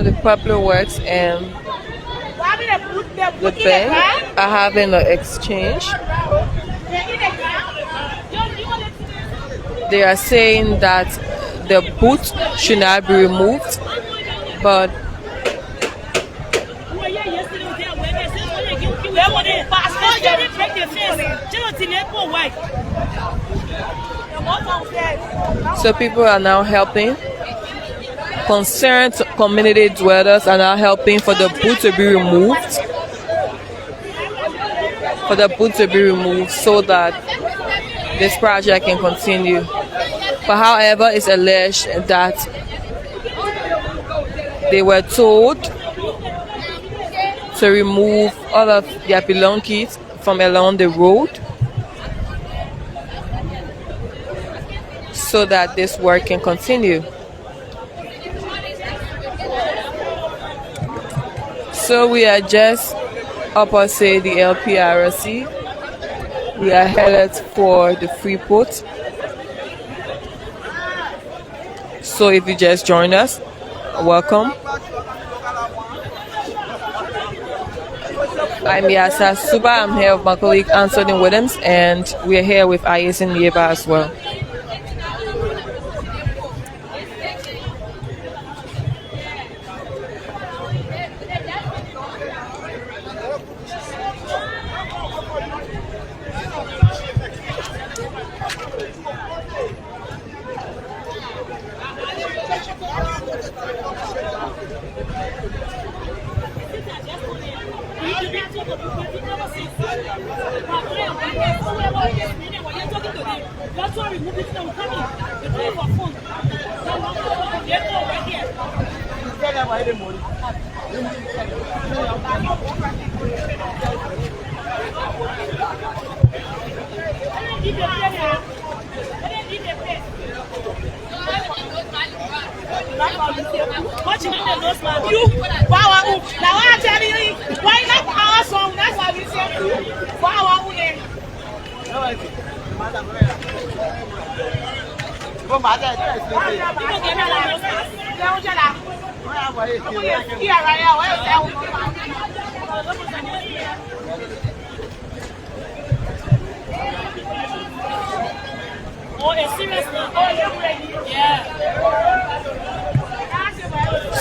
the public works and the bank are having an exchange. They are saying that the boot should not be removed, but so people are now helping. Concerned community dwellers are now helping for the boot to be removed. So that this project can continue. But however, it's alleged that they were told to remove all of their belongings from along the road so that this work can continue. So we are just opposite the LPRC. We are headed for the free port. So if you just joined us, welcome. I'm Yasa Suba. I'm here with my colleague Anthony Williams, and we're here with Ayesin Yeba as well.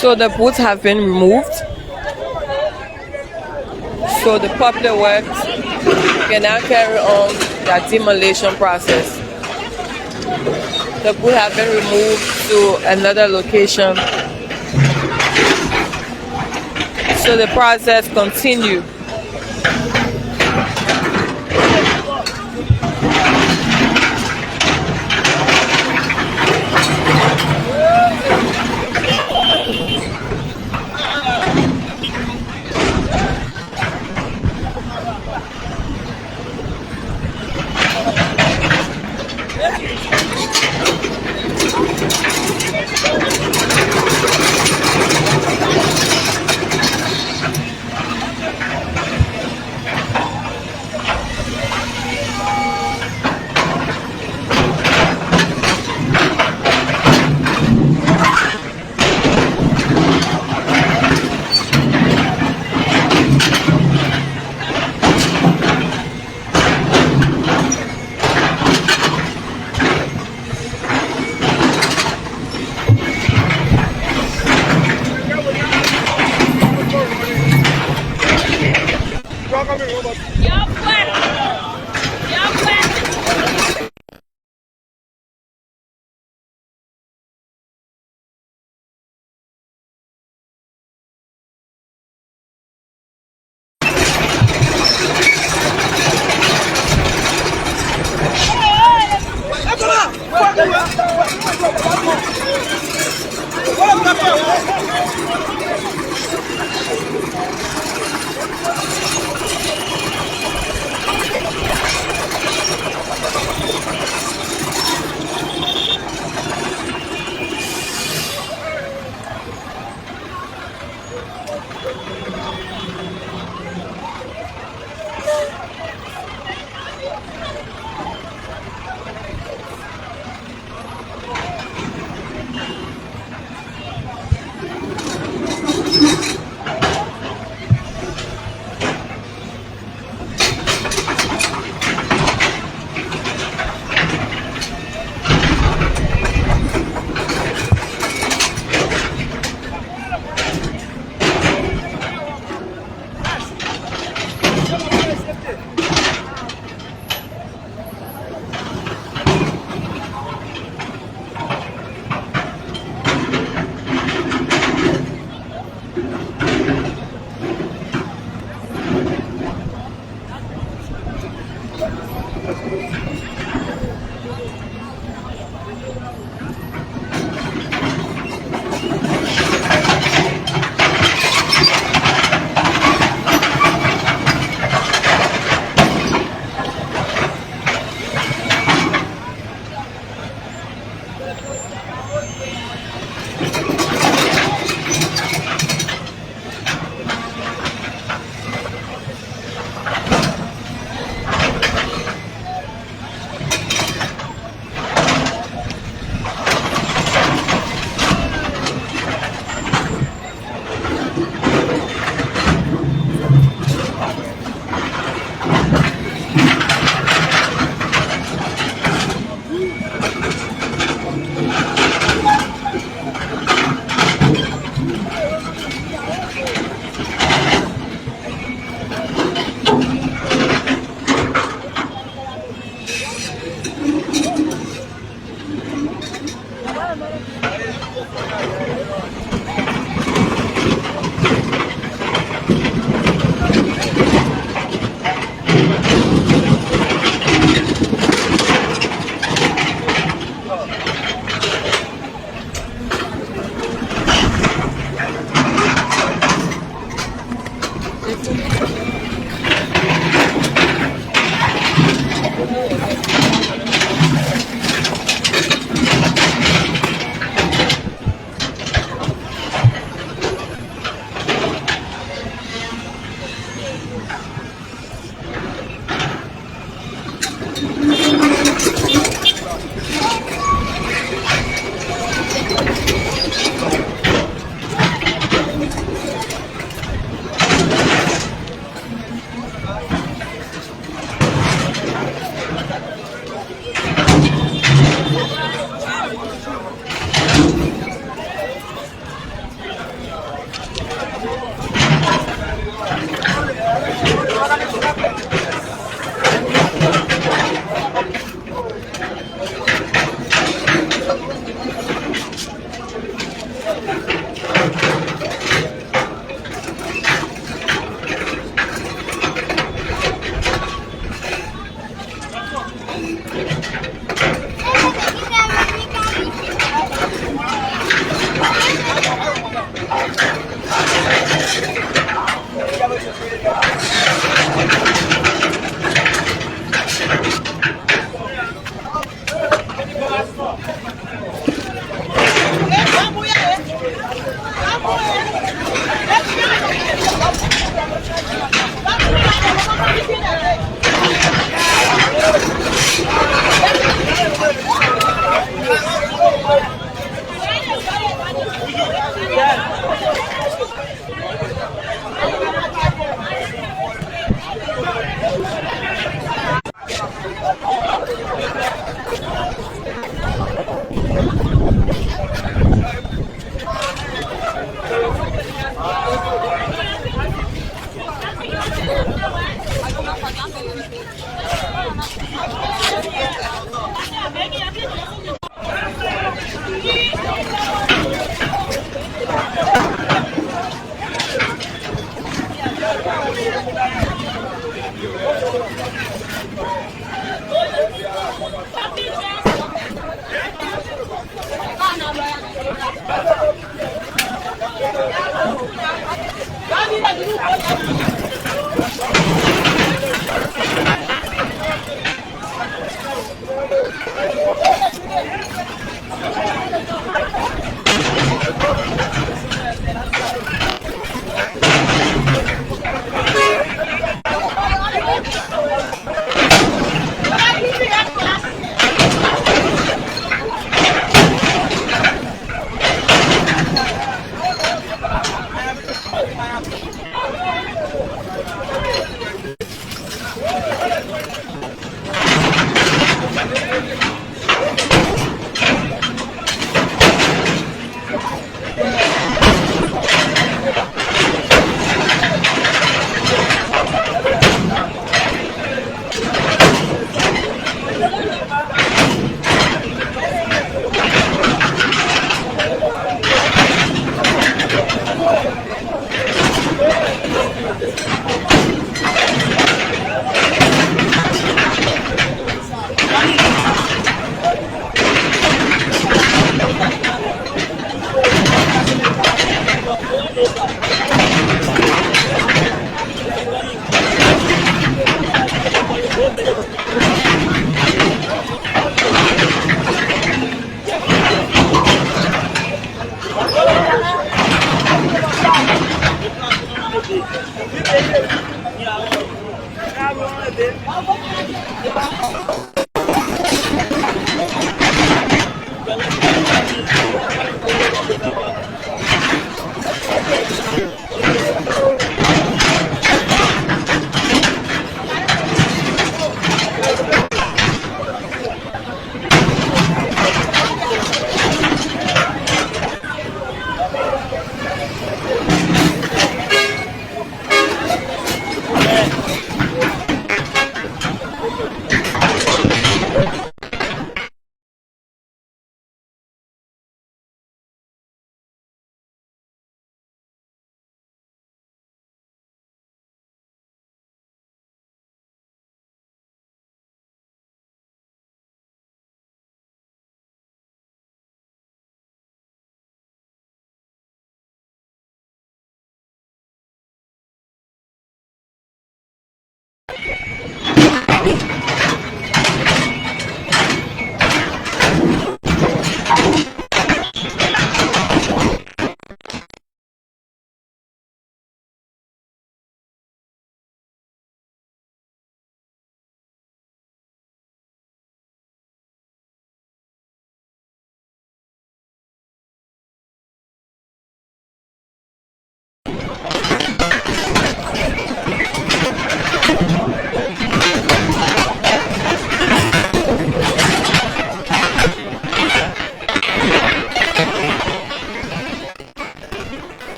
So the boots have been removed. So the popular works can now carry on the demolition process. The boots have been removed to another location. So the process continues.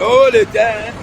Oh, le temps.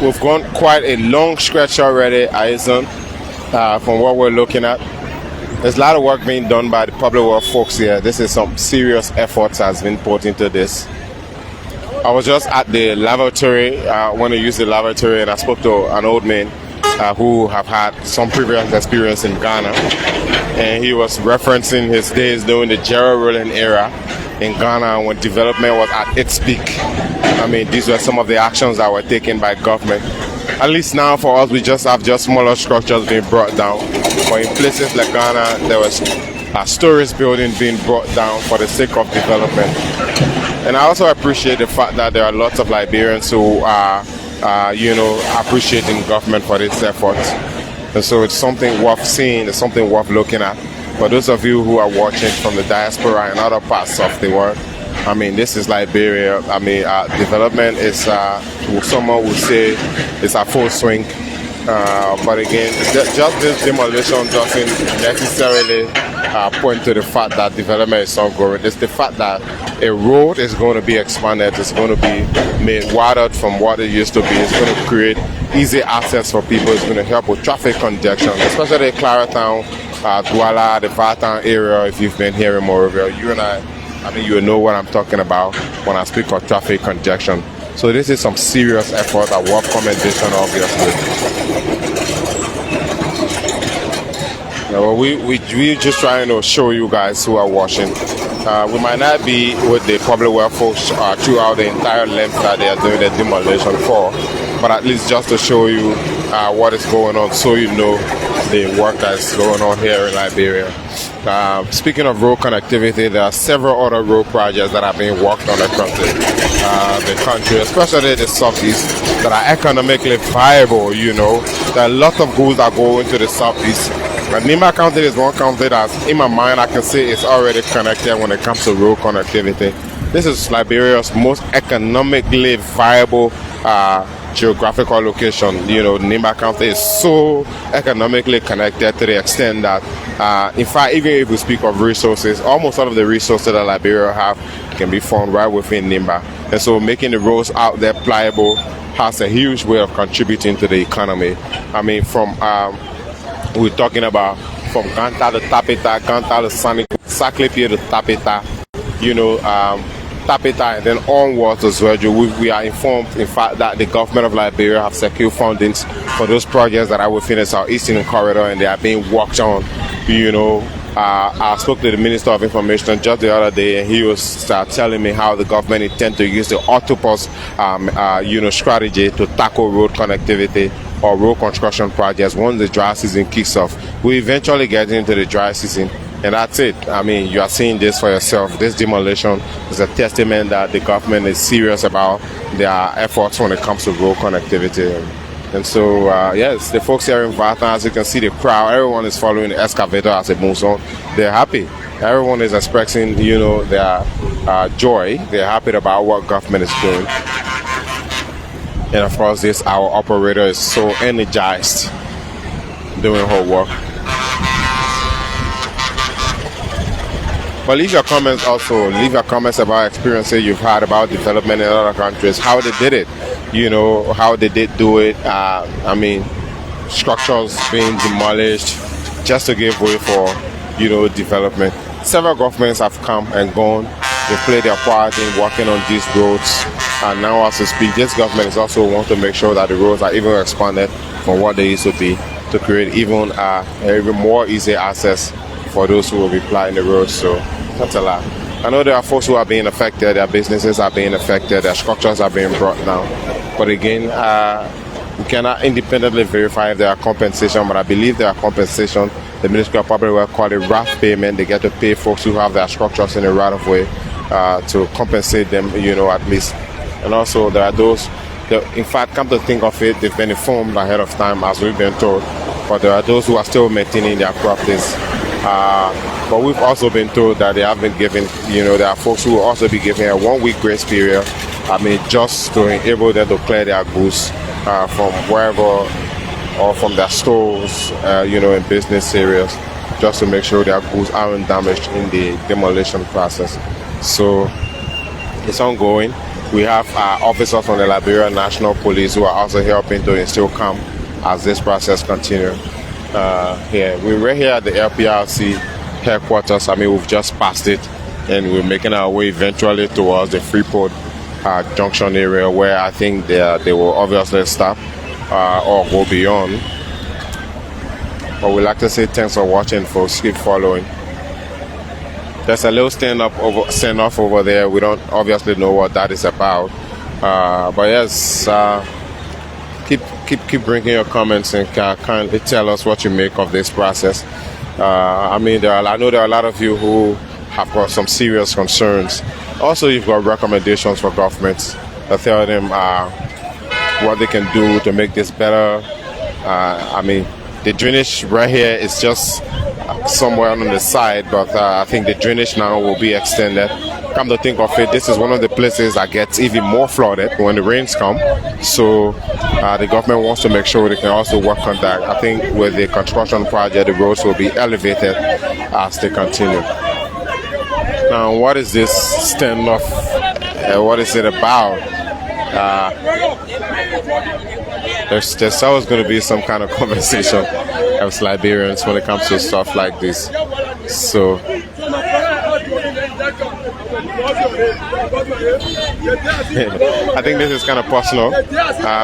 we've gone quite a long stretch already, Aizon, from what we're looking at. There's a lot of work being done by the public work folks here. This is some serious efforts has been put into this. I was just at the lavatory when I used the lavatory, and I spoke to an old man who have had some previous experience in Ghana, and he was referencing his days during the Gerald Rolling era in Ghana when development was at its peak. I mean, these were some of the actions that were taken by government. At least now for us, we just have smaller structures being brought down. But in places like Ghana, there was a storage building being brought down for the sake of development. And I also appreciate the fact that there are lots of Liberians who are, appreciating government for its efforts. And so it's something worth seeing, it's something worth looking at. For those of you who are watching from the diaspora and other parts of the world, I mean, this is Liberia. I mean, development is, someone would say, it's a full swing. But again, just this demolition doesn't necessarily point to the fact that development is ongoing. It's the fact that a road is going to be expanded. It's going to be made wider from what it used to be. It's going to create easy access for people. It's going to help with traffic congestion, especially Claretown, Douala, the Vai Town area. If you've been here in Monrovia, you and I mean, you know what I'm talking about when I speak of traffic congestion. So this is some serious effort, a work commendation, obviously. Well, we just trying to show you guys who are watching. We might not be with the public work folks throughout the entire length that they are doing the demolition for, but at least just to show you what is going on, so you know the work that's going on here in Liberia. Speaking of road connectivity, there are several other road projects that are being worked on across the country, especially the southeast, that are economically viable. You know, there are a lot of goods that go into the southeast. But Nimba County is one county that, in my mind, I can say it's already connected when it comes to road connectivity. This is Liberia's most economically viable geographical location. You know, Nimba County is so economically connected to the extent that, in fact, even if we speak of resources, almost all of the resources that Liberia have can be found right within Nimba. And so making the roads out there pliable has a huge way of contributing to the economy. I mean, from we're talking about from Ganta to Tapeta, Ganta to Saklepie to Tapeta, you know, Tapeta and then onwards as well. We are informed, in fact, that the government of Liberia have secured fundings for those projects that are within the Southeastern Corridor, and they are being worked on. You know, I spoke to the Minister of Information just the other day, and he was telling me how the government intends to use the octopus, strategy to tackle road connectivity or road construction projects once the dry season kicks off. We eventually get into the dry season, and that's it. I mean, you are seeing this for yourself. This demolition is a testament that the government is serious about their efforts when it comes to road connectivity. And so, yes, the folks here in Vai Town, as you can see, the crowd, everyone is following the excavator as it moves on. They're happy. Everyone is expressing, you know, their joy. They're happy about what government is doing. And of course, our operator is so energized doing her work. But leave your comments also. Leave your comments about experiences you've had about development in other countries, how they did it, you know, how they did do it. I mean, structures being demolished just to give way for, you know, development. Several governments have come and gone. They played their part in working on these roads. And now as we speak, this government is also want to make sure that the roads are even expanded from what they used to be, to create even more easy access for those who will be plying the roads. So that's a lot. I know there are folks who are being affected, their businesses are being affected, their structures are being brought down. But again, we cannot independently verify if there are compensation, but I believe there are compensation. The Ministry of Public Works call it RAF payment. They get to pay folks who have their structures in a right of way to compensate them, you know, at least. And also there are those that, in fact, come to think of it, they've been informed ahead of time, as we've been told. But there are those who are still maintaining their properties. But we've also been told that they have been given, you know, there are folks who will also be given a 1 week grace period. I mean, just to enable them to clear their goods from wherever or from their stores, you know, in business areas, just to make sure their goods aren't damaged in the demolition process. So it's ongoing. We have officers from the Liberian National Police who are also helping to instill calm as this process continues. We're here at the LPRC headquarters. I mean, we've just passed it, and we're making our way eventually towards the Freeport Junction area, where I think they will obviously stop or go beyond. But we'd like to say thanks for watching, folks. Keep following. There's a little stand-off over there. We don't obviously know what that is about. But yes, keep bringing your comments and kindly tell us what you make of this process. I mean, I know there are a lot of you who have got some serious concerns. Also, you've got recommendations for governments that tell them what they can do to make this better. I mean, the drainage right here is just somewhere on the side, but I think the drainage now will be extended. Come to think of it, this is one of the places that gets even more flooded when the rains come. So the government wants to make sure they can also work on that. I think with the construction project, the roads will be elevated as they continue. Now, what is this standoff? What is it about? There's always going to be some kind of conversation as Liberians when it comes to stuff like this. So I think this is kind of personal.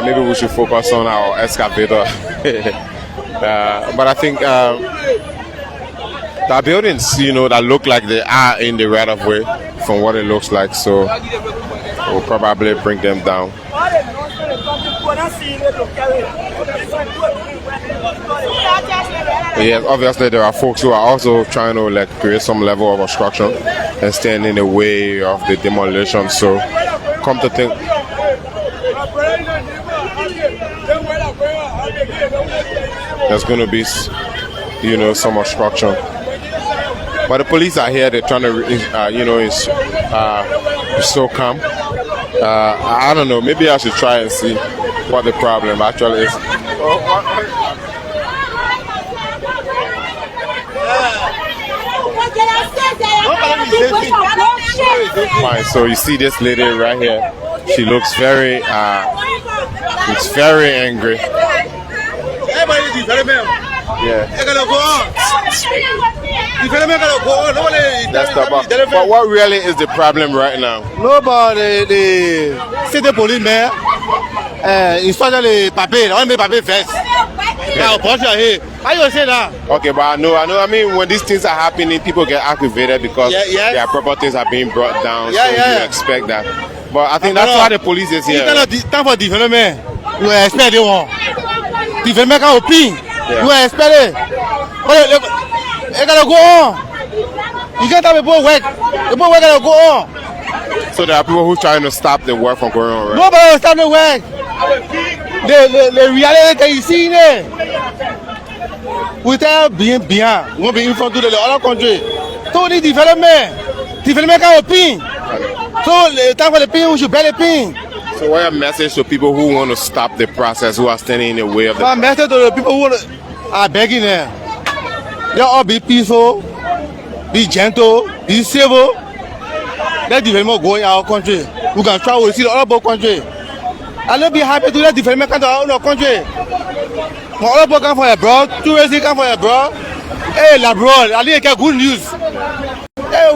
Maybe we should focus on our excavator. But I think the buildings, that look like they are in the right of way from what it looks like. So we'll probably bring them down. Yes, obviously there are folks who are also trying to create some level of obstruction and stand in the way of the demolition. So come to think, there's going to be some obstruction. But the police are here. They're trying to so calm. I don't know. Maybe I should try and see what the problem actually is. Fine. So you see this lady right here. She looks very angry. Yeah. That's the part. But what really is the problem right now? Nobody, the city policeman, instructed the paper. I want to paper first. Now, how you say that? Okay, but I know. I mean, when these things are happening, people get aggravated because their properties are being brought down. So you expect that. But I think that's why the police is here. Time for development. You expect they want development can open. You expect it. But it gotta go on. You can't have people work. The work gotta go on. So there are people who trying to stop the work from going on, right? Nobody will stop the work. The reality that you see there. Without being behind, we won't be in front of the other country. So the development can open. So the time for the pin, we should bear the pin. So what a message to people who want to stop the process, who are standing in the way of the... My message to the people who are begging them. They all be peaceful, be gentle, be civil. Let development go in our country. We can travel to see the other country. And let's be happy to let development come to our own country. When other people come from abroad, tourists come from abroad. Hey, abroad, I didn't get good news. Hey,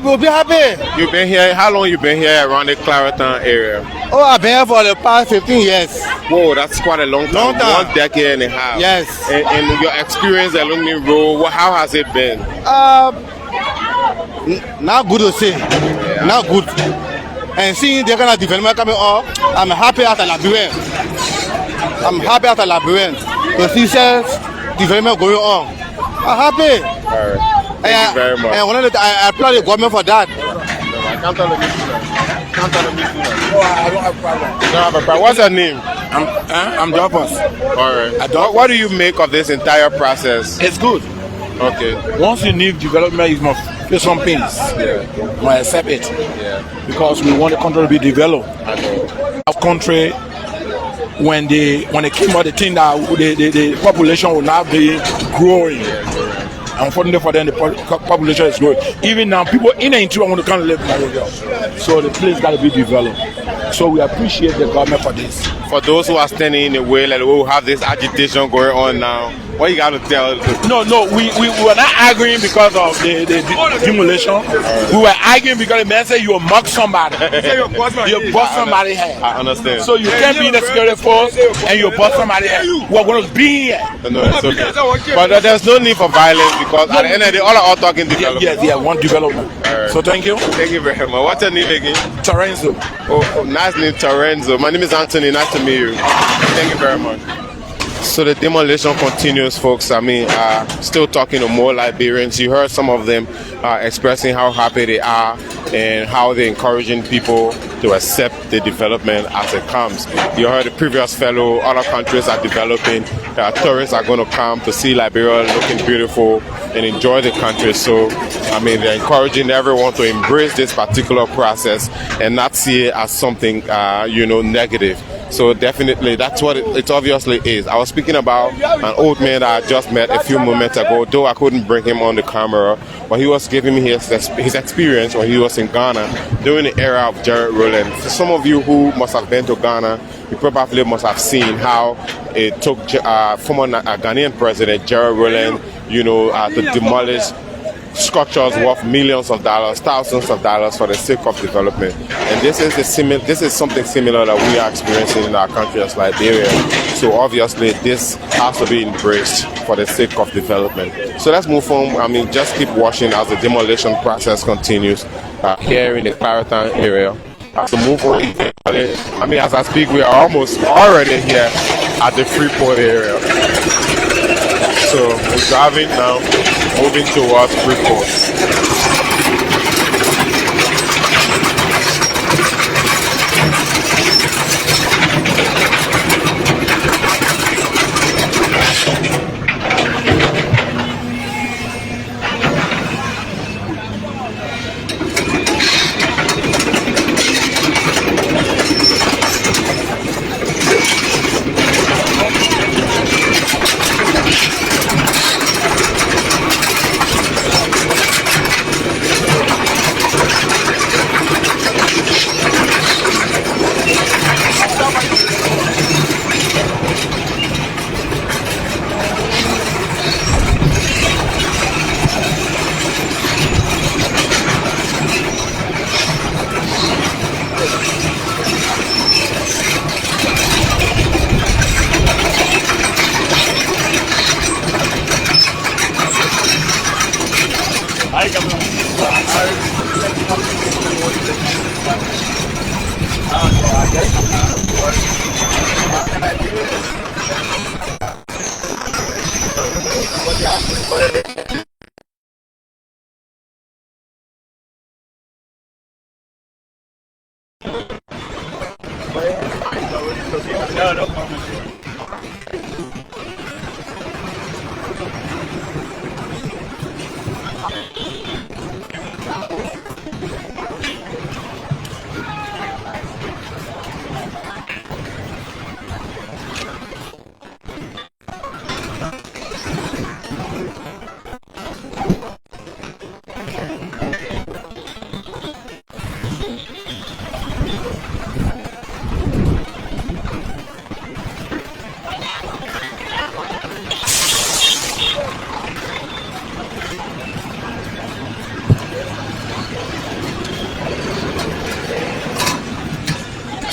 we'll be happy. You've been here, how long you been here around the Clareton area? Oh, I've been here for the past 15 years. Whoa, that's quite a long time. 1 decade and a half. Yes. And your experience along the road, how has it been? Not good to say. Yeah. Not good. And seeing the kind of development coming up, I'm happy as a Liberian. The future development going on. I'm happy. All right. Thank you very much. And I applaud the government for that. I can't tell the meeting. Oh, I don't have a problem. You don't have a problem. What's your name? I'm Joppers. All right. What do you make of this entire process? It's good. Okay. Once you need development, you must feel some pains. Yeah. You must accept it. Yeah. Because we want the country to be developed. I know. Our country, when they came out, they think that the population will now be growing. Unfortunately for them, the population is growing. Even now, people in the interior want to come and live in Nigeria. So the place got to be developed. So we appreciate the government for this. For those who are standing in the way, like who have this agitation going on now, what you got to tell? No, we were not arguing because of the demolition. We were arguing because the man said you will mock somebody. You bust somebody's head. I understand. So you can't be in the security force and you bust somebody's head. We're going to be here. No, it's okay. But there's no need for violence because at the end of the day, all are talking development. Yeah, one development. Right. So thank you. Thank you very much. What's your name again? Torenzo. Oh, nice name, Torenzo. My name is Anthony. Nice to meet you. Thank you very much. So the demolition continues, folks. I mean, still talking to more Liberians. You heard some of them expressing how happy they are and how they're encouraging people to accept the development as it comes. You heard the previous fellow, other countries are developing. Tourists are going to come to see Liberia looking beautiful and enjoy the country. So, I mean, they're encouraging everyone to embrace this particular process and not see it as something, negative. So definitely, that's what it obviously is. I was speaking about an old man that I just met a few moments ago, though I couldn't bring him on the camera, but he was giving me his experience when he was in Ghana during the era of Gerald Rowland. For some of you who must have been to Ghana, you probably must have seen how it took former Ghanaian president Gerald Rowland, to demolish structures worth millions of dollars, thousands of dollars for the sake of development. And this is something similar that we are experiencing in our country as Liberia. So obviously this has to be embraced for the sake of development. So let's move on. I mean, just keep watching as the demolition process continues here in the Vai Town area. To move on. I mean, as I speak, we are almost already here at the Freeport area. So we're driving now, moving towards Freeport.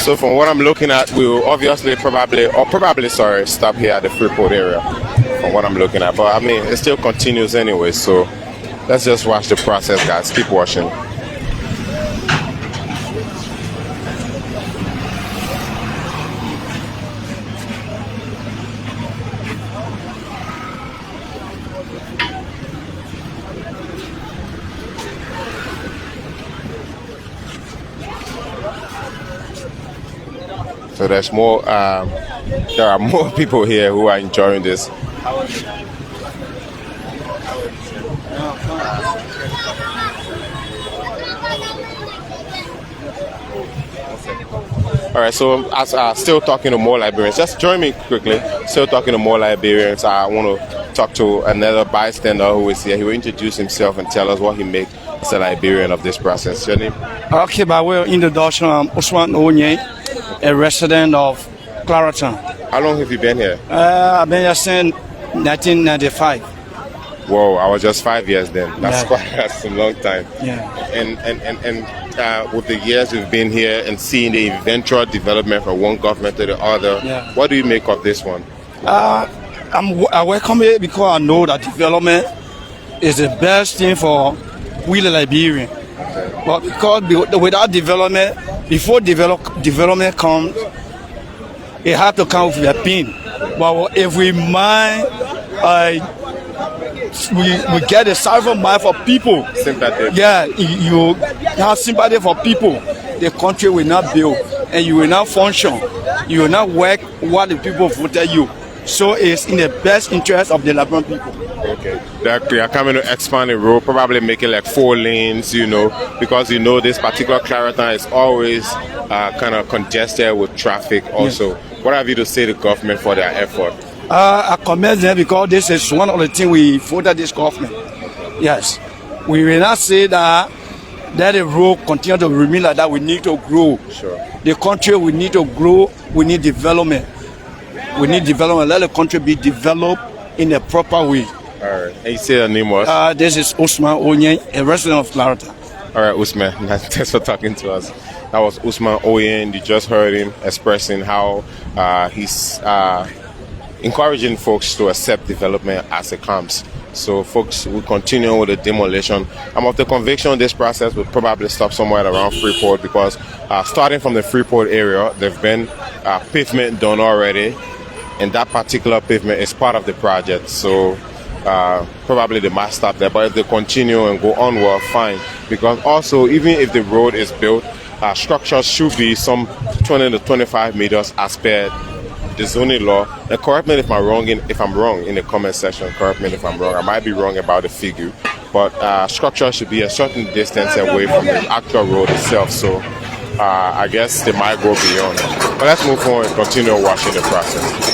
So from what I'm looking at, we will obviously probably stop here at the Freeport area from what I'm looking at. But I mean, it still continues anyway, so let's just watch the process, guys. Keep watching. So there's more. There are more people here who are enjoying this. All right. So as still talking to more Liberians. Just join me quickly. Still talking to more Liberians. I want to talk to another bystander who is here. He will introduce himself and tell us what he makes as a Liberian of this process. Your name? Okay, by way of introduction, I'm Usman Onye, a resident of Clareton. How long have you been here? I've been here since 1995. Whoa, I was just 5 years then. That's a long time. Yeah. And with the years we've been here and seeing the eventual development from one government to the other, what do you make of this one? I welcome it because I know that development is the best thing for we the Liberian. But because without development, before development comes, it has to come with a pain. But if we mind, we get a sympathy mind for people. Sympathy. Yeah, you have sympathy for people. The country will not build, and you will not function. You will not work what the people voted you. So it's in the best interest of the Liberian people. Okay. They are coming to expand the road, probably make it like 4 lanes, because this particular Clareton is always kind of congested with traffic also. What have you to say to the government for their effort? I commend them because this is one of the things we voted this government. Yes. We will not say that the road continue to remain like that. We need to grow. Sure. The country, we need to grow. We need development. We need development. Let the country be developed in a proper way. All right. And you say your name was? This is Usman Onye, a resident of Clareton. All right, Usman. Thanks for talking to us. That was Usman Onye. You just heard him expressing how he's encouraging folks to accept development as it comes. So folks will continue with the demolition. I'm of the conviction this process will probably stop somewhere around Freeport because starting from the Freeport area, there've been pavement done already, and that particular pavement is part of the project. So probably they might stop there, but if they continue and go onward, fine. Because also, even if the road is built, structures should be some 20 to 25 meters as per the zoning law. And correct me if I'm wrong in the comment section. Correct me if I'm wrong. I might be wrong about the figure, but structure should be a certain distance away from the actual road itself. So I guess they might go beyond. But let's move on and continue watching the process.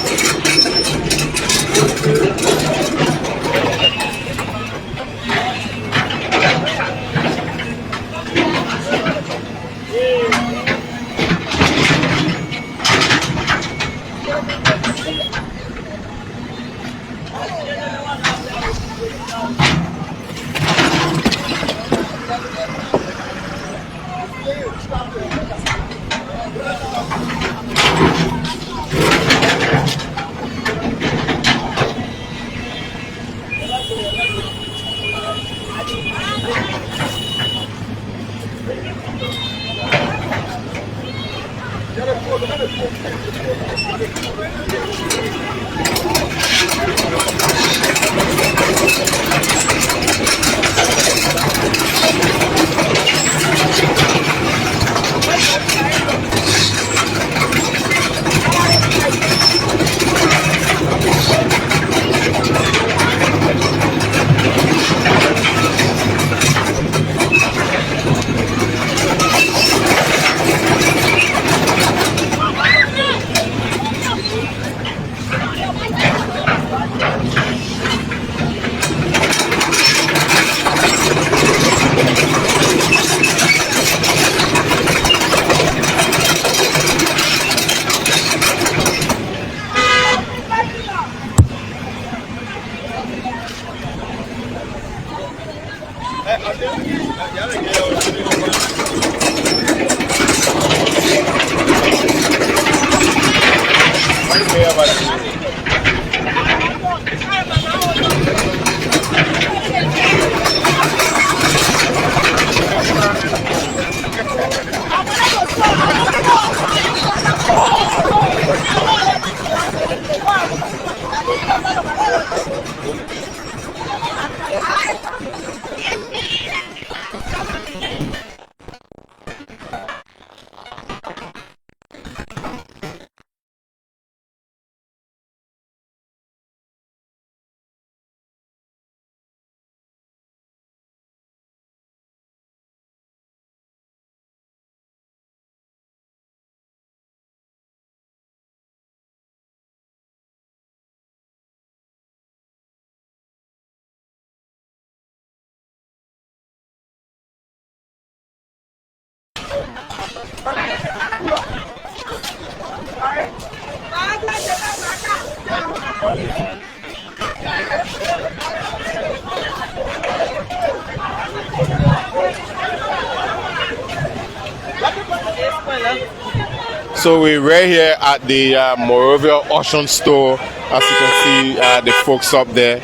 So we're right here at the Moravia Ocean store. As you can see, the folks up there,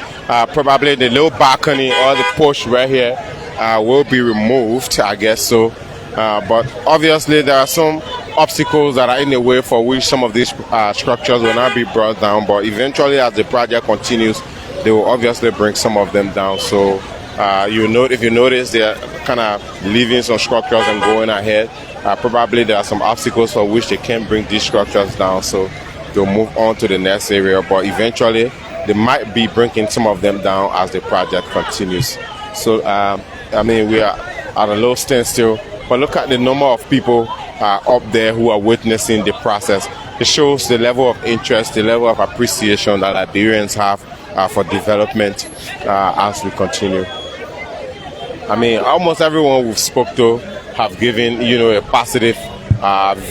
probably the little balcony or the porch right here will be removed, I guess so. But obviously there are some obstacles that are in the way for which some of these structures will not be brought down. But eventually, as the project continues, they will obviously bring some of them down. So if you notice, they're kind of leaving some structures and going ahead. Probably there are some obstacles for which they can't bring these structures down, so they'll move on to the next area. But eventually, they might be bringing some of them down as the project continues. So, I mean, we are at a low standstill, but look at the number of people up there who are witnessing the process. It shows the level of interest, the level of appreciation that Liberians have for development as we continue. I mean, almost everyone we've spoke to have given, a positive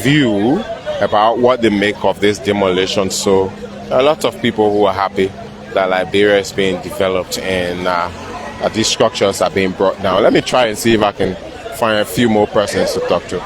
view about what they make of this demolition. So a lot of people who are happy that Liberia is being developed and these structures are being brought down. Let me try and see if I can find a few more persons to talk to.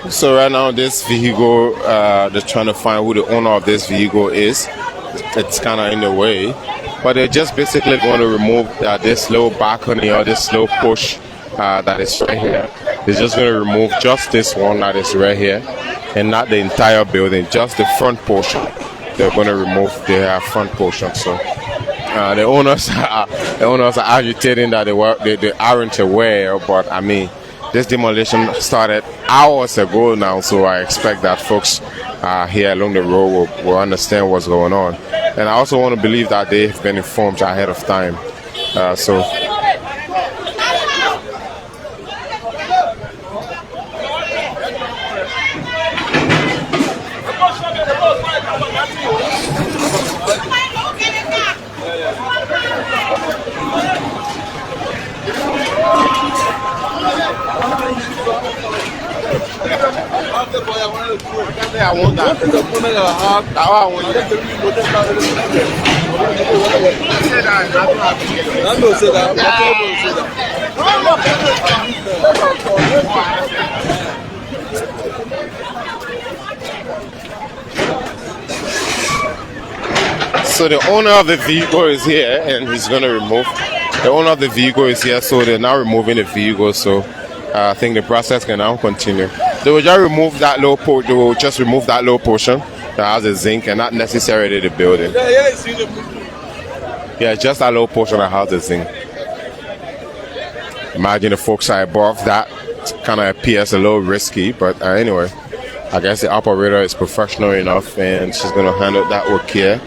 So right now this vehicle, they're trying to find who the owner of this vehicle is. It's kind of in the way, but they're just basically going to remove this little balcony or this little push that is right here. They're just going to remove just this one that is right here and not the entire building, just the front portion. They're going to remove the front portion. So the owners are agitating that they aren't aware, but I mean, this demolition started hours ago now, so I expect that folks here along the road will understand what's going on. And I also want to believe that they've been informed ahead of time. I want that. So the owner of the vehicle is here and he's going to remove. The owner of the vehicle is here, so they're now removing the vehicle. So I think the process can now continue. They will just remove that low portion that has the zinc and not necessarily the building. Yeah, just that low portion that has the zinc. Imagine the folks are above that. Kind of appears a little risky, but anyway, I guess the operator is professional enough and she's going to handle that with care.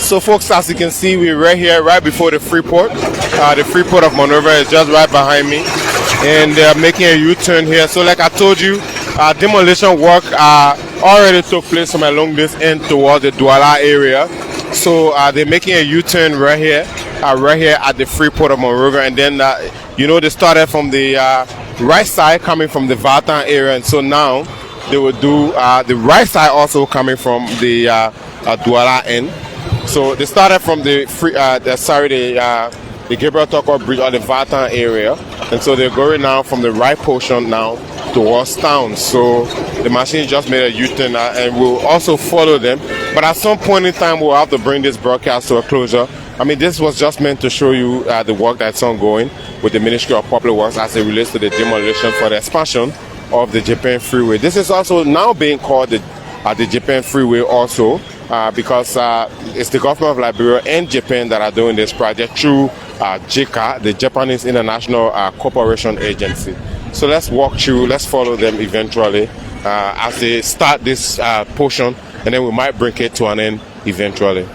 So folks, as you can see, we're right here, right before the Freeport. The Freeport of Monrovia is just right behind me. And they're making a U-turn here. So like I told you, demolition work already took place from along this end towards the Douala area. So they're making a U-turn right here at the Freeport of Monrovia. And then, they started from the right side coming from the Vai Town area. And so now they will do the right side also coming from the Douala end. So they started from the Gabriel Tucker Bridge or the Vai Town area, and so they're going now from the right portion now towards town. So the machine just made a U-turn and we'll also follow them. But at some point in time, we'll have to bring this broadcast to a closure. I mean, this was just meant to show you the work that's ongoing with the Ministry of Public Works as it relates to the demolition for the expansion of the Japan Freeway. This is also now being called the Japan Freeway also. Because it's the government of Liberia and Japan that are doing this project through JICA, the Japanese International Cooperation Agency. So let's walk through, let's follow them eventually as they start this portion, and then we might bring it to an end eventually.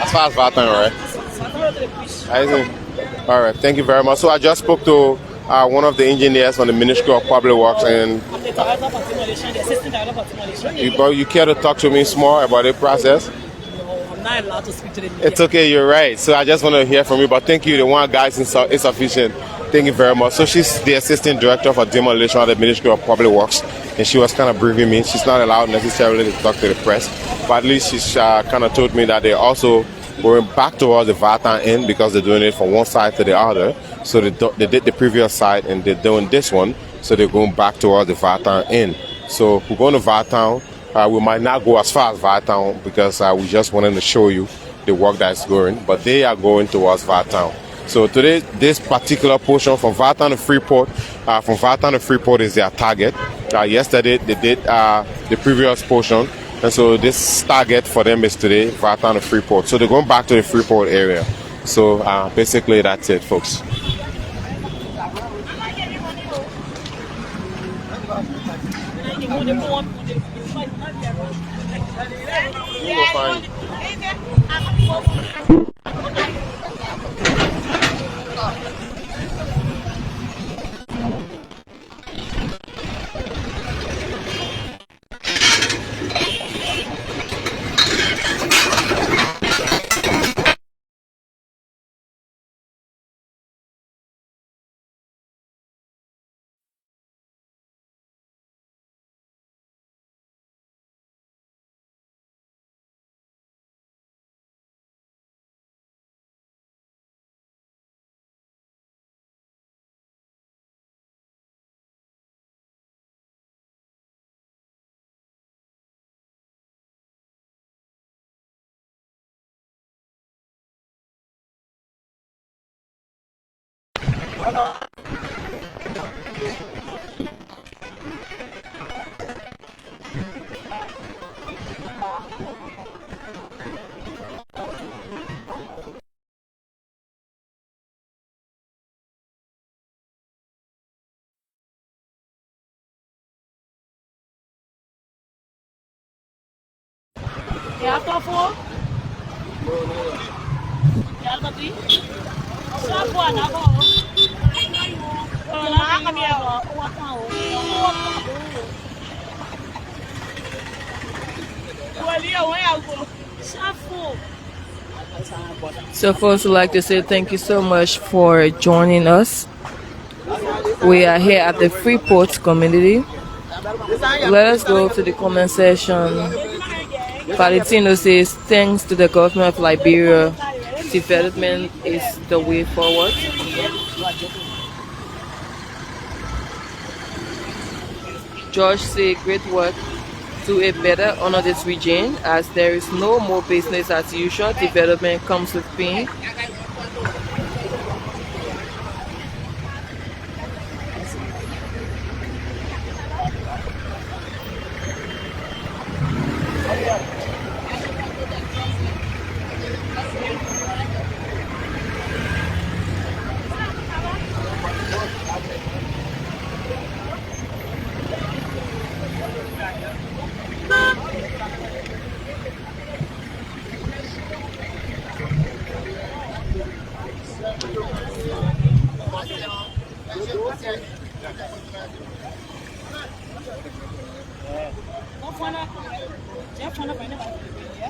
As far as Vai Town, right? I see. All right, thank you very much. So I just spoke to one of the engineers from the Ministry of Public Works, and you care to talk to me more about the process? I'm not allowed to speak to the media. It's okay, you're right. So I just want to hear from you, but thank you. The one guy is sufficient. Thank you very much. So she's the assistant director for demolition at the Ministry of Public Works, and she was kind of briefing me. She's not allowed necessarily to talk to the press, but at least she's kind of told me that they're also going back towards the Vai Town end because they're doing it from one side to the other. So they did the previous side and they're doing this one, so they're going back towards the Vai Town end. So we're going to Vai Town. We might not go as far as Vai Town because we just wanted to show you the work that's going, but they are going towards Vai Town. So today, this particular portion from Vai Town to Freeport, is their target. Yesterday, they did the previous portion And so this target for them is today, Vai Town to Freeport. So they're going back to the Freeport area. So basically that's it, folks. You will find. So folks, would like to say thank you so much for joining us. We are here at the Freeport community. Let us go to the comment section. Valentino says, thanks to the government of Liberia, development is the way forward. George says, great work. Do it better, honor this region, as there is no more business as usual. Development comes with pain.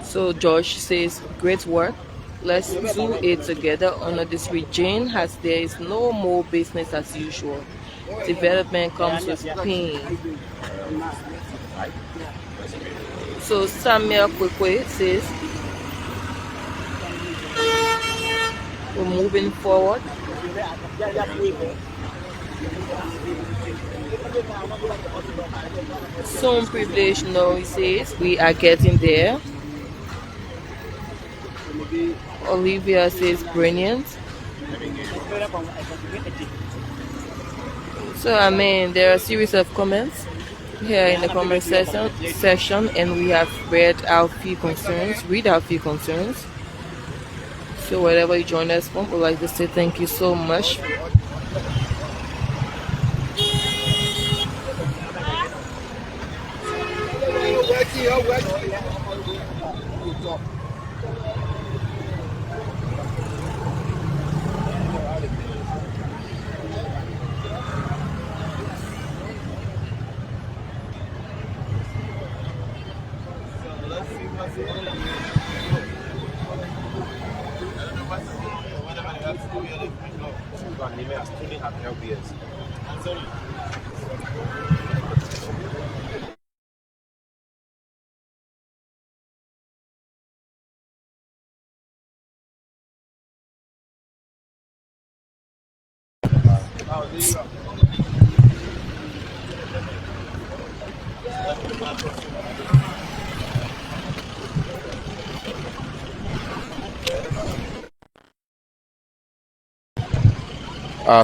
So Josh says, great work. Let's do it together under this regime, as there is no more business as usual. Development comes with pain. So Samuel Kwekwe says, we're moving forward. Some privilege, no, he says, we are getting there. Olivia says, brilliant. So I mean, there are a series of comments here in the comment section, and we have read our few concerns. So wherever you join us from, we'd like to say thank you so much.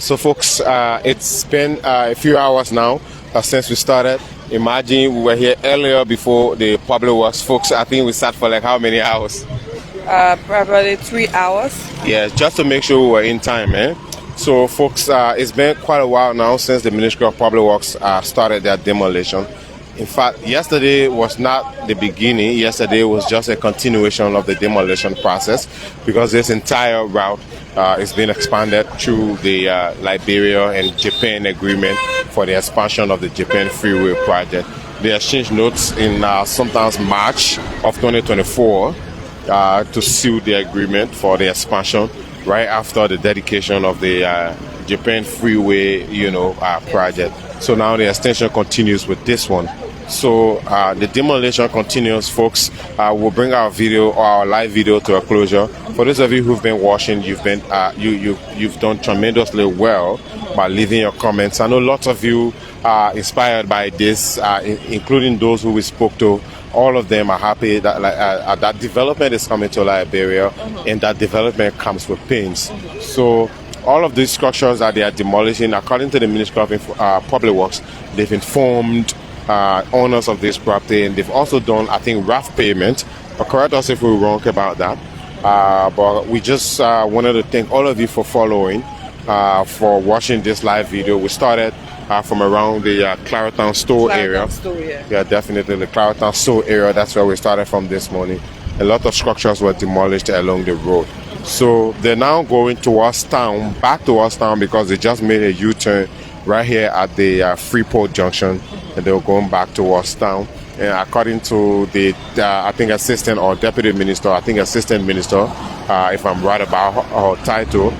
So folks, it's been a few hours now since we started. Imagine we were here earlier before the public works folks. I think we sat for like how many hours? Probably 3 hours. Yeah, just to make sure we were in time, eh? So, folks, it's been quite a while now since the Ministry of Public Works started their demolition. In fact, yesterday was not the beginning. Yesterday was just a continuation of the demolition process because this entire route is being expanded through the Liberia and Japan agreement for the expansion of the Japan Freeway project. They exchanged notes in sometimes March of 2024 to seal the agreement for the expansion right after the dedication of the Japan Freeway, project. So now the extension continues with this one. So the demolition continues, folks. We'll bring our video or our live video to a closure. For those of you who've been watching, you've done tremendously well by leaving your comments. I know lots of you are inspired by this, including those who we spoke to. All of them are happy that that development is coming to Liberia, and that development comes with pains. So all of these structures that they are demolishing, according to the Ministry of Public Works, they've informed owners of this property, and they've also done, I think, rough payment. Correct us if we're wrong about that. But we just wanted to thank all of you for following, for watching this live video. We started from around the Claretown store area. Yeah, definitely the Claretown store area. That's where we started from this morning. A lot of structures were demolished along the road. So they're now going towards town, back towards town, because they just made a U-turn right here at the Freeport Junction, and they were going back towards town. And according to the, I think assistant or deputy minister, assistant minister, if I'm right about her title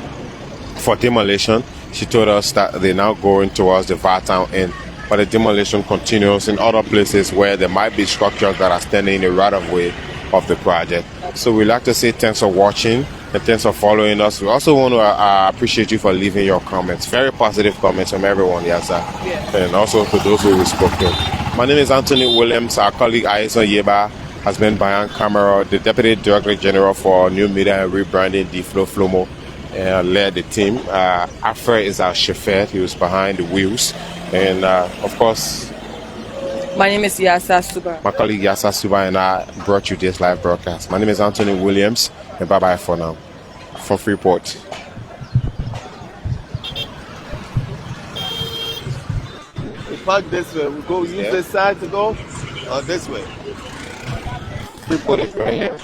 for demolition, she told us that they're now going towards the Vai Town end, but the demolition continues in other places where there might be structures that are standing in the right of way of the project. So we'd like to say thanks for watching and thanks for following us. We also want to appreciate you for leaving your comments, very positive comments from everyone, yes sir. Yeah. And also to those who we spoke to. My name is Anthony Williams. Our colleague Aison Yeba has been behind camera, the Deputy Director General for New Media and Rebranding, Flo Flomo, led the team. Afra is our chauffeur. He was behind the wheels. And of course, my name is Yasa Suba. My colleague Yasa Suba and I brought you this live broadcast. My name is Anthony Williams, and bye-bye for now. From Freeport. We park this way. We go use this side to go, or this way. Freeport is right here.